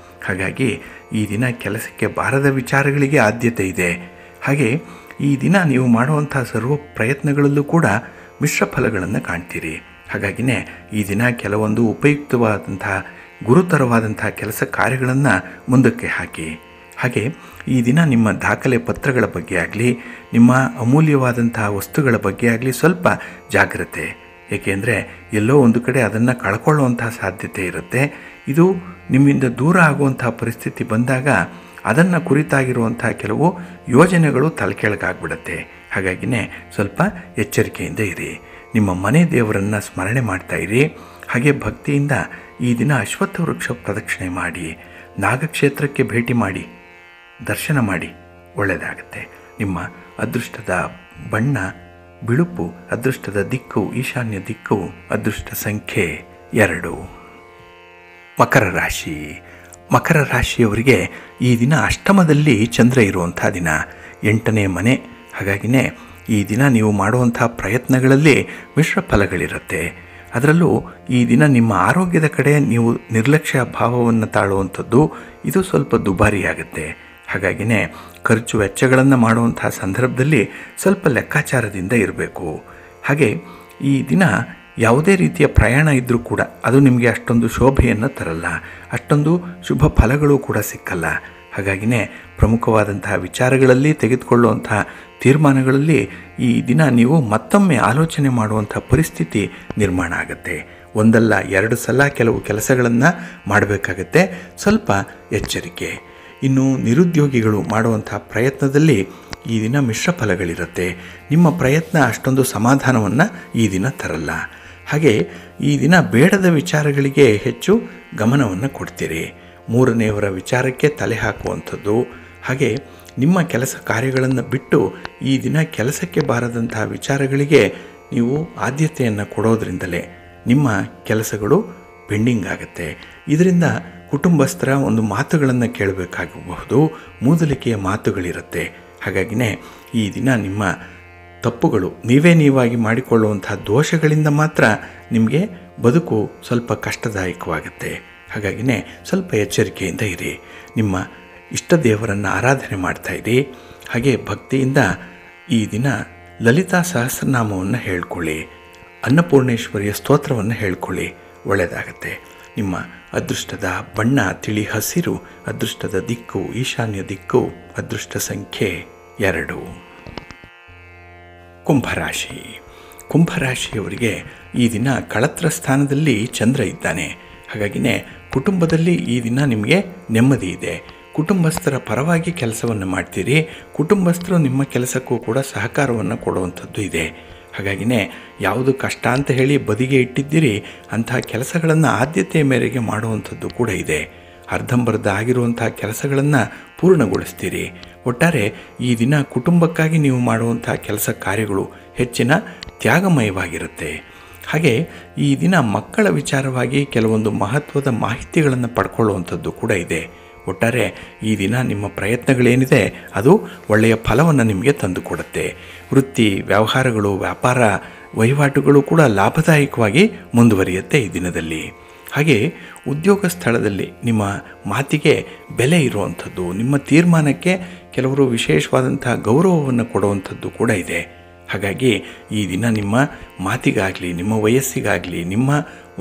[SPEAKER 1] ಹಾಗಾಗಿ ಈ ದಿನ ಕೆಲಸಕ್ಕೆ ಬಾರದ ವಿಚಾರಗಳಿಗೆ ಆದ್ಯತೆ ಇದೆ. ಹಾಗೆ ಈ ದಿನ ನೀವು ಮಾಡುವಂಥ ಸರ್ವ ಪ್ರಯತ್ನಗಳಲ್ಲೂ ಕೂಡ ಮಿಶ್ರ ಫಲಗಳನ್ನು ಕಾಣ್ತೀರಿ. ಹಾಗಾಗಿನೇ ಈ ದಿನ ಕೆಲವೊಂದು ಉಪಯುಕ್ತವಾದಂಥ ಗುರುತರವಾದಂಥ ಕೆಲಸ ಕಾರ್ಯಗಳನ್ನು ಮುಂದಕ್ಕೆ ಹಾಕಿ. ಹಾಗೆ ಈ ದಿನ ನಿಮ್ಮ ದಾಖಲೆ ಪತ್ರಗಳ ಬಗ್ಗೆ ಆಗಲಿ ನಿಮ್ಮ ಅಮೂಲ್ಯವಾದಂತಹ ವಸ್ತುಗಳ ಬಗ್ಗೆ ಆಗಲಿ ಸ್ವಲ್ಪ ಜಾಗ್ರತೆ. ಏಕೆಂದರೆ ಎಲ್ಲೋ ಒಂದು ಕಡೆ ಅದನ್ನು ಕಳ್ಕೊಳ್ಳುವಂಥ ಸಾಧ್ಯತೆ ಇರುತ್ತೆ. ಇದು ನಿಮ್ಮಿಂದ ದೂರ ಆಗುವಂಥ ಪರಿಸ್ಥಿತಿ ಬಂದಾಗ ಅದನ್ನು ಕುರಿತಾಗಿರುವಂಥ ಕೆಲವು ಯೋಜನೆಗಳು ತಲೆಕೆಳಗಾಗ್ಬಿಡುತ್ತೆ. ಹಾಗಾಗಿನೇ ಸ್ವಲ್ಪ ಎಚ್ಚರಿಕೆಯಿಂದ ಇರಿ. ನಿಮ್ಮ ಮನೆ ದೇವರನ್ನು ಸ್ಮರಣೆ ಮಾಡ್ತಾ ಇರಿ. ಹಾಗೆ ಭಕ್ತಿಯಿಂದ ಈ ದಿನ ಅಶ್ವತ್ಥ ವೃಕ್ಷ ಪ್ರದಕ್ಷಿಣೆ ಮಾಡಿ, ನಾಗಕ್ಷೇತ್ರಕ್ಕೆ ಭೇಟಿ ಮಾಡಿ, ದರ್ಶನ ಮಾಡಿ, ಒಳ್ಳೆಯದಾಗತ್ತೆ. ನಿಮ್ಮ ಅದೃಷ್ಟದ ಬಣ್ಣ ಬಿಳುಪು, ಅದೃಷ್ಟದ ದಿಕ್ಕು ಈಶಾನ್ಯ ದಿಕ್ಕು, ಅದೃಷ್ಟ ಸಂಖ್ಯೆ 2. ಮಕರ ರಾಶಿ. ಮಕರ ರಾಶಿಯವರಿಗೆ ಈ ದಿನ ಅಷ್ಟಮದಲ್ಲಿ ಚಂದ್ರ ಇರುವಂಥ ದಿನ, 8ನೇ ಮನೆ. ಹಾಗಾಗಿನೇ ಈ ದಿನ ನೀವು ಮಾಡುವಂಥ ಪ್ರಯತ್ನಗಳಲ್ಲಿ ಮಿಶ್ರ ಫಲಗಳಿರುತ್ತೆ. ಅದರಲ್ಲೂ ಈ ದಿನ ನಿಮ್ಮ ಆರೋಗ್ಯದ ಕಡೆ ನೀವು ನಿರ್ಲಕ್ಷ್ಯ ಭಾವವನ್ನು ತಾಳುವಂಥದ್ದು ಇದು ಸ್ವಲ್ಪ ದುಬಾರಿಯಾಗುತ್ತೆ. ಹಾಗಾಗಿನೇ ಖರ್ಚು ವೆಚ್ಚಗಳನ್ನು ಮಾಡುವಂಥ ಸಂದರ್ಭದಲ್ಲಿ ಸ್ವಲ್ಪ ಲೆಕ್ಕಾಚಾರದಿಂದ ಇರಬೇಕು. ಹಾಗೆ ಈ ದಿನ ಯಾವುದೇ ರೀತಿಯ ಪ್ರಯಾಣ ಇದ್ದರೂ ಕೂಡ ಅದು ನಿಮಗೆ ಅಷ್ಟೊಂದು ಶೋಭೆಯನ್ನು ತರಲ್ಲ, ಅಷ್ಟೊಂದು ಶುಭ ಫಲಗಳು ಕೂಡ ಸಿಕ್ಕಲ್ಲ. ಹಾಗಾಗಿನೇ ಪ್ರಮುಖವಾದಂತಹ ವಿಚಾರಗಳಲ್ಲಿ ತೆಗೆದುಕೊಳ್ಳುವಂಥ ತೀರ್ಮಾನಗಳಲ್ಲಿ ಈ ದಿನ ನೀವು ಮತ್ತೊಮ್ಮೆ ಆಲೋಚನೆ ಮಾಡುವಂಥ ಪರಿಸ್ಥಿತಿ ನಿರ್ಮಾಣ ಆಗುತ್ತೆ. ಒಂದಲ್ಲ 2 ಸಲ ಕೆಲವು ಕೆಲಸಗಳನ್ನು ಮಾಡಬೇಕಾಗತ್ತೆ. ಸ್ವಲ್ಪ ಎಚ್ಚರಿಕೆ. ಇನ್ನು ನಿರುದ್ಯೋಗಿಗಳು ಮಾಡುವಂಥ ಪ್ರಯತ್ನದಲ್ಲಿ ಈ ದಿನ ಮಿಶ್ರ ಫಲಗಳಿರುತ್ತೆ. ನಿಮ್ಮ ಪ್ರಯತ್ನ ಅಷ್ಟೊಂದು ಸಮಾಧಾನವನ್ನು ಈ ದಿನ ತರಲ್ಲ. ಹಾಗೆ ಈ ದಿನ ಬೇಡದ ವಿಚಾರಗಳಿಗೆ ಹೆಚ್ಚು ಗಮನವನ್ನು ಕೊಡ್ತೀರಿ. 3ನೇವರ ವಿಚಾರಕ್ಕೆ ತಲೆ ಹಾಕುವಂಥದ್ದು. ಹಾಗೆ ನಿಮ್ಮ ಕೆಲಸ ಕಾರ್ಯಗಳನ್ನು ಬಿಟ್ಟು ಈ ದಿನ ಕೆಲಸಕ್ಕೆ ಬಾರದಂತಹ ವಿಚಾರಗಳಿಗೆ ನೀವು ಆದ್ಯತೆಯನ್ನು ಕೊಡೋದ್ರಿಂದಲೇ ನಿಮ್ಮ ಕೆಲಸಗಳು ಪೆಂಡಿಂಗ್ ಆಗುತ್ತೆ. ಇದರಿಂದ ಕುಟುಂಬಸ್ಥರ ಒಂದು ಮಾತುಗಳನ್ನು ಕೇಳಬೇಕಾಗಬಹುದು, ಮೂದಲಿಕೆಯ ಮಾತುಗಳಿರುತ್ತೆ. ಹಾಗಾಗಿನೇ ಈ ದಿನ ನಿಮ್ಮ ತಪ್ಪುಗಳು ನೀವಾಗಿ ಮಾಡಿಕೊಳ್ಳುವಂಥ ದೋಷಗಳಿಂದ ಮಾತ್ರ ನಿಮಗೆ ಬದುಕು ಸ್ವಲ್ಪ ಕಷ್ಟದಾಯಕವಾಗುತ್ತೆ. ಹಾಗಾಗಿನೇ ಸ್ವಲ್ಪ ಎಚ್ಚರಿಕೆಯಿಂದ ಇರಿ. ನಿಮ್ಮ ಇಷ್ಟ ದೇವರನ್ನು ಆರಾಧನೆ ಮಾಡ್ತಾಯಿರಿ. ಹಾಗೆ ಭಕ್ತಿಯಿಂದ ಈ ದಿನ ಲಲಿತಾ ಸಹಸ್ರನಾಮವನ್ನು ಹೇಳ್ಕೊಳ್ಳಿ, ಅನ್ನಪೂರ್ಣೇಶ್ವರಿಯ ಸ್ತೋತ್ರವನ್ನು ಹೇಳ್ಕೊಳ್ಳಿ, ಒಳ್ಳೆಯದಾಗತ್ತೆ. ನಿಮ್ಮ ಅದೃಷ್ಟದ ಬಣ್ಣ ತಿಳಿ ಹಸಿರು, ಅದೃಷ್ಟದ ದಿಕ್ಕು ಈಶಾನ್ಯ ದಿಕ್ಕು, ಅದೃಷ್ಟ ಸಂಖ್ಯೆ 2. ಕುಂಭರಾಶಿ. ಕುಂಭರಾಶಿಯವರಿಗೆ ಈ ದಿನ ಕಳತ್ರ ಸ್ಥಾನದಲ್ಲಿ ಚಂದ್ರ ಇದ್ದಾನೆ. ಹಾಗಾಗಿನೇ ಕುಟುಂಬದಲ್ಲಿ ಈ ದಿನ ನಿಮಗೆ ನೆಮ್ಮದಿ ಇದೆ. ಕುಟುಂಬಸ್ಥರ ಪರವಾಗಿ ಕೆಲಸವನ್ನು ಮಾಡ್ತೀರಿ. ಕುಟುಂಬಸ್ಥರು ನಿಮ್ಮ ಕೆಲಸಕ್ಕೂ ಕೂಡ ಸಹಕಾರವನ್ನು ಕೊಡುವಂಥದ್ದು ಇದೆ. ಹಾಗಾಗಿನೇ ಯಾವುದು ಕಷ್ಟ ಅಂತ ಹೇಳಿ ಬದಿಗೆ ಇಟ್ಟಿದ್ದೀರಿ ಅಂತಹ ಕೆಲಸಗಳನ್ನು ಆದ್ಯತೆಯ ಮೇರೆಗೆ ಮಾಡುವಂಥದ್ದು ಕೂಡ ಇದೆ. ಅರ್ಧಂಬರ್ಧ ಆಗಿರುವಂಥ ಕೆಲಸಗಳನ್ನು ಪೂರ್ಣಗೊಳಿಸ್ತೀರಿ. ಒಟ್ಟಾರೆ ಈ ದಿನ ಕುಟುಂಬಕ್ಕಾಗಿ ನೀವು ಮಾಡುವಂಥ ಕೆಲಸ ಕಾರ್ಯಗಳು ಹೆಚ್ಚಿನ ತ್ಯಾಗಮಯವಾಗಿರುತ್ತೆ. ಹಾಗೆ ಈ ದಿನ ಮಕ್ಕಳ ವಿಚಾರವಾಗಿ ಕೆಲವೊಂದು ಮಹತ್ವದ ಮಾಹಿತಿಗಳನ್ನು ಪಡ್ಕೊಳ್ಳುವಂಥದ್ದು ಕೂಡ ಇದೆ. ಒಟ್ಟಾರೆ ಈ ದಿನ ನಿಮ್ಮ ಪ್ರಯತ್ನಗಳೇನಿದೆ ಅದು ಒಳ್ಳೆಯ ಫಲವನ್ನು ನಿಮಗೆ ತಂದುಕೊಡುತ್ತೆ. ವೃತ್ತಿ ವ್ಯವಹಾರಗಳು ವ್ಯಾಪಾರ ವಹಿವಾಟುಗಳು ಕೂಡ ಲಾಭದಾಯಕವಾಗಿ ಮುಂದುವರಿಯುತ್ತೆ ಈ ದಿನದಲ್ಲಿ. ಹಾಗೆ ಉದ್ಯೋಗ ಸ್ಥಳದಲ್ಲಿ ನಿಮ್ಮ ಮಾತಿಗೆ ಬೆಲೆ ಇರುವಂಥದ್ದು, ನಿಮ್ಮ ತೀರ್ಮಾನಕ್ಕೆ ಕೆಲವರು ವಿಶೇಷವಾದಂಥ ಗೌರವವನ್ನು ಕೊಡುವಂಥದ್ದು ಕೂಡ ಇದೆ. ಹಾಗಾಗಿ ಈ ದಿನ ನಿಮ್ಮ ಮಾತಿಗಾಗಲಿ ನಿಮ್ಮ ವಯಸ್ಸಿಗಾಗಲಿ ನಿಮ್ಮ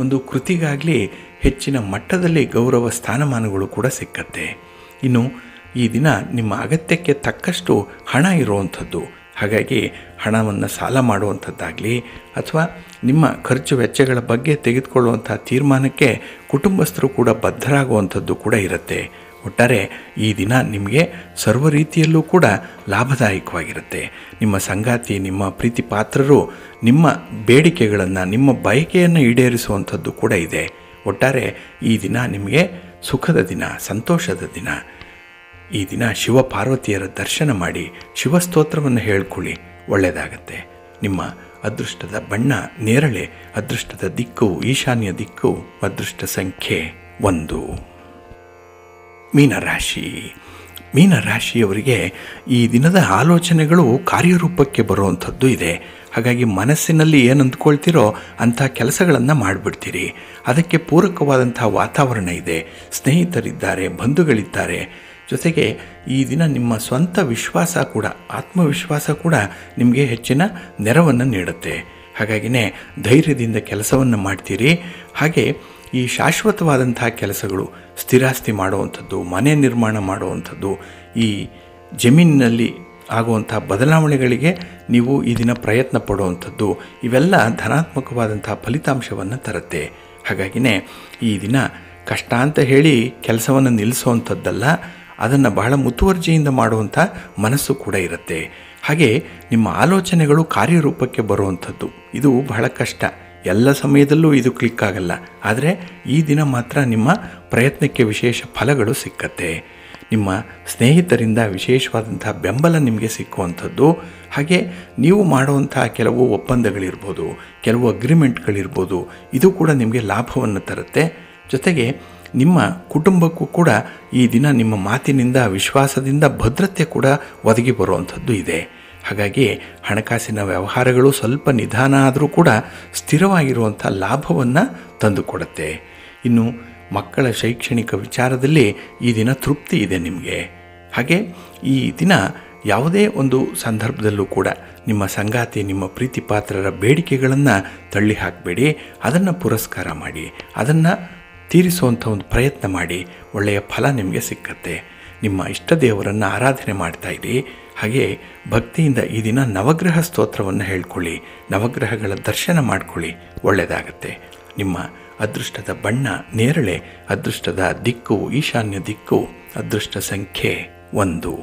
[SPEAKER 1] ಒಂದು ಕೃತಿಗಾಗಲಿ ಹೆಚ್ಚಿನ ಮಟ್ಟದಲ್ಲಿ ಗೌರವ ಸ್ಥಾನಮಾನಗಳು ಕೂಡ ಸಿಕ್ಕತ್ತೆ. ಇನ್ನು ಈ ದಿನ ನಿಮ್ಮ ಅಗತ್ಯಕ್ಕೆ ತಕ್ಕಷ್ಟು ಹಣ ಇರುವಂಥದ್ದು. ಹಾಗಾಗಿ ಹಣವನ್ನು ಸಾಲ ಮಾಡುವಂಥದ್ದಾಗಲಿ ಅಥವಾ ನಿಮ್ಮ ಖರ್ಚು ವೆಚ್ಚಗಳ ಬಗ್ಗೆ ತೆಗೆದುಕೊಳ್ಳುವಂಥ ತೀರ್ಮಾನಕ್ಕೆ ಕುಟುಂಬಸ್ಥರು ಕೂಡ ಬದ್ಧರಾಗುವಂಥದ್ದು ಕೂಡ ಇರುತ್ತೆ. ಒಟ್ಟಾರೆ ಈ ದಿನ ನಿಮಗೆ ಸರ್ವ ರೀತಿಯಲ್ಲೂ ಕೂಡ ಲಾಭದಾಯಕವಾಗಿರುತ್ತೆ. ನಿಮ್ಮ ಸಂಗಾತಿ ನಿಮ್ಮ ಪ್ರೀತಿ ಪಾತ್ರರು ನಿಮ್ಮ ಬೇಡಿಕೆಗಳನ್ನು ನಿಮ್ಮ ಬಯಕೆಯನ್ನು ಈಡೇರಿಸುವಂಥದ್ದು ಕೂಡ ಇದೆ. ಒಟ್ಟಾರೆ ಈ ದಿನ ನಿಮಗೆ ಸುಖದ ದಿನ, ಸಂತೋಷದ ದಿನ. ಈ ದಿನ ಶಿವ ಪಾರ್ವತಿಯರ ದರ್ಶನ ಮಾಡಿ ಶಿವಸ್ತೋತ್ರವನ್ನು ಹೇಳ್ಕೊಳ್ಳಿ, ಒಳ್ಳೆಯದಾಗತ್ತೆ. ನಿಮ್ಮ ಅದೃಷ್ಟದ ಬಣ್ಣ ನೇರಳೆ, ಅದೃಷ್ಟದ ದಿಕ್ಕು ಈಶಾನ್ಯ ದಿಕ್ಕು, ಅದೃಷ್ಟ ಸಂಖ್ಯೆ 1. ಮೀನರಾಶಿ. ಮೀನರಾಶಿಯವರಿಗೆ ಈ ದಿನದ ಆಲೋಚನೆಗಳು ಕಾರ್ಯರೂಪಕ್ಕೆ ಬರುವಂಥದ್ದು ಇದೆ. ಹಾಗಾಗಿ ಮನಸ್ಸಿನಲ್ಲಿ ಏನು ಅಂದ್ಕೊಳ್ತೀರೋ ಅಂಥ ಕೆಲಸಗಳನ್ನು ಮಾಡಿಬಿಡ್ತೀರಿ. ಅದಕ್ಕೆ ಪೂರಕವಾದಂಥ ವಾತಾವರಣ ಇದೆ. ಸ್ನೇಹಿತರಿದ್ದಾರೆ, ಬಂಧುಗಳಿದ್ದಾರೆ. ಜೊತೆಗೆ ಈ ದಿನ ನಿಮ್ಮ ಸ್ವಂತ ವಿಶ್ವಾಸ ಕೂಡ, ಆತ್ಮವಿಶ್ವಾಸ ಕೂಡ ನಿಮಗೆ ಹೆಚ್ಚಿನ ನೆರವನ್ನು ನೀಡುತ್ತೆ. ಹಾಗಾಗಿನೇ ಧೈರ್ಯದಿಂದ ಕೆಲಸವನ್ನು ಮಾಡ್ತೀರಿ. ಹಾಗೆ ಈ ಶಾಶ್ವತವಾದಂಥ ಕೆಲಸಗಳು, ಸ್ಥಿರಾಸ್ತಿ ಮಾಡುವಂಥದ್ದು, ಮನೆ ನಿರ್ಮಾಣ ಮಾಡುವಂಥದ್ದು, ಈ ಜಮೀನಿನಲ್ಲಿ ಆಗುವಂಥ ಬದಲಾವಣೆಗಳಿಗೆ ನೀವು ಈ ದಿನ ಪ್ರಯತ್ನ ಪಡುವಂಥದ್ದು, ಇವೆಲ್ಲ ಧನಾತ್ಮಕವಾದಂಥ ಫಲಿತಾಂಶವನ್ನು ತರುತ್ತೆ. ಹಾಗಾಗಿನೇ ಈ ದಿನ ಕಷ್ಟ ಅಂತ ಹೇಳಿ ಕೆಲಸವನ್ನು ನಿಲ್ಲಿಸುವಂಥದ್ದಲ್ಲ, ಅದನ್ನು ಬಹಳ ಮುತುವರ್ಜಿಯಿಂದ ಮಾಡುವಂಥ ಮನಸ್ಸು ಕೂಡ ಇರುತ್ತೆ. ಹಾಗೆ ನಿಮ್ಮ ಆಲೋಚನೆಗಳು ಕಾರ್ಯರೂಪಕ್ಕೆ ಬರುವಂಥದ್ದು, ಇದು ಬಹಳ ಕಷ್ಟ. ಎಲ್ಲ ಸಮಯದಲ್ಲೂ ಇದು ಕ್ಲಿಕ್ ಆಗಲ್ಲ. ಆದರೆ ಈ ದಿನ ಮಾತ್ರ ನಿಮ್ಮ ಪ್ರಯತ್ನಕ್ಕೆ ವಿಶೇಷ ಫಲಗಳು ಸಿಕ್ಕತ್ತೆ. ನಿಮ್ಮ ಸ್ನೇಹಿತರಿಂದ ವಿಶೇಷವಾದಂಥ ಬೆಂಬಲ ನಿಮಗೆ ಸಿಕ್ಕುವಂಥದ್ದು. ಹಾಗೆ ನೀವು ಮಾಡುವಂಥ ಕೆಲವು ಒಪ್ಪಂದಗಳಿರ್ಬೋದು, ಕೆಲವು ಅಗ್ರಿಮೆಂಟ್ಗಳಿರ್ಬೋದು, ಇದು ಕೂಡ ನಿಮಗೆ ಲಾಭವನ್ನು ತರುತ್ತೆ. ಜೊತೆಗೆ ನಿಮ್ಮ ಕುಟುಂಬಕ್ಕೂ ಕೂಡ ಈ ದಿನ ನಿಮ್ಮ ಮಾತಿನಿಂದ, ವಿಶ್ವಾಸದಿಂದ ಭದ್ರತೆ ಕೂಡ ಒದಗಿ ಬರುವಂಥದ್ದು ಇದೆ. ಹಾಗಾಗಿ ಹಣಕಾಸಿನ ವ್ಯವಹಾರಗಳು ಸ್ವಲ್ಪ ನಿಧಾನ ಆದರೂ ಕೂಡ ಸ್ಥಿರವಾಗಿರುವಂಥ ಲಾಭವನ್ನು ತಂದುಕೊಡುತ್ತೆ. ಇನ್ನು ಮಕ್ಕಳ ಶೈಕ್ಷಣಿಕ ವಿಚಾರದಲ್ಲಿ ಈ ದಿನ ತೃಪ್ತಿ ಇದೆ ನಿಮಗೆ. ಹಾಗೆ ಈ ದಿನ ಯಾವುದೇ ಒಂದು ಸಂದರ್ಭದಲ್ಲೂ ಕೂಡ ನಿಮ್ಮ ಸಂಗಾತಿ, ನಿಮ್ಮ ಪ್ರೀತಿ ಪಾತ್ರರ ಬೇಡಿಕೆಗಳನ್ನು ತಳ್ಳಿ ಹಾಕಬೇಡಿ. ಅದನ್ನು ಪುರಸ್ಕಾರ ಮಾಡಿ, ಅದನ್ನು ತೀರಿಸುವಂಥ ಒಂದು ಪ್ರಯತ್ನ ಮಾಡಿ. ಒಳ್ಳೆಯ ಫಲ ನಿಮಗೆ ಸಿಕ್ಕತ್ತೆ. ನಿಮ್ಮ ಇಷ್ಟ ದೇವರನ್ನು ಆರಾಧನೆ ಮಾಡ್ತಾಯಿರಿ. ಹಾಗೆ ಭಕ್ತಿಯಿಂದ ಈ ದಿನ ನವಗ್ರಹ ಸ್ತೋತ್ರವನ್ನು ಹೇಳ್ಕೊಳ್ಳಿ, ನವಗ್ರಹಗಳ ದರ್ಶನ ಮಾಡ್ಕೊಳ್ಳಿ, ಒಳ್ಳೆಯದಾಗತ್ತೆ. ನಿಮ್ಮ ಅದೃಷ್ಟದ ಬಣ್ಣ ನೇರಳೆ, ಅದೃಷ್ಟದ ದಿಕ್ಕು ಈಶಾನ್ಯ ದಿಕ್ಕು, ಅದೃಷ್ಟ ಸಂಖ್ಯೆ 1.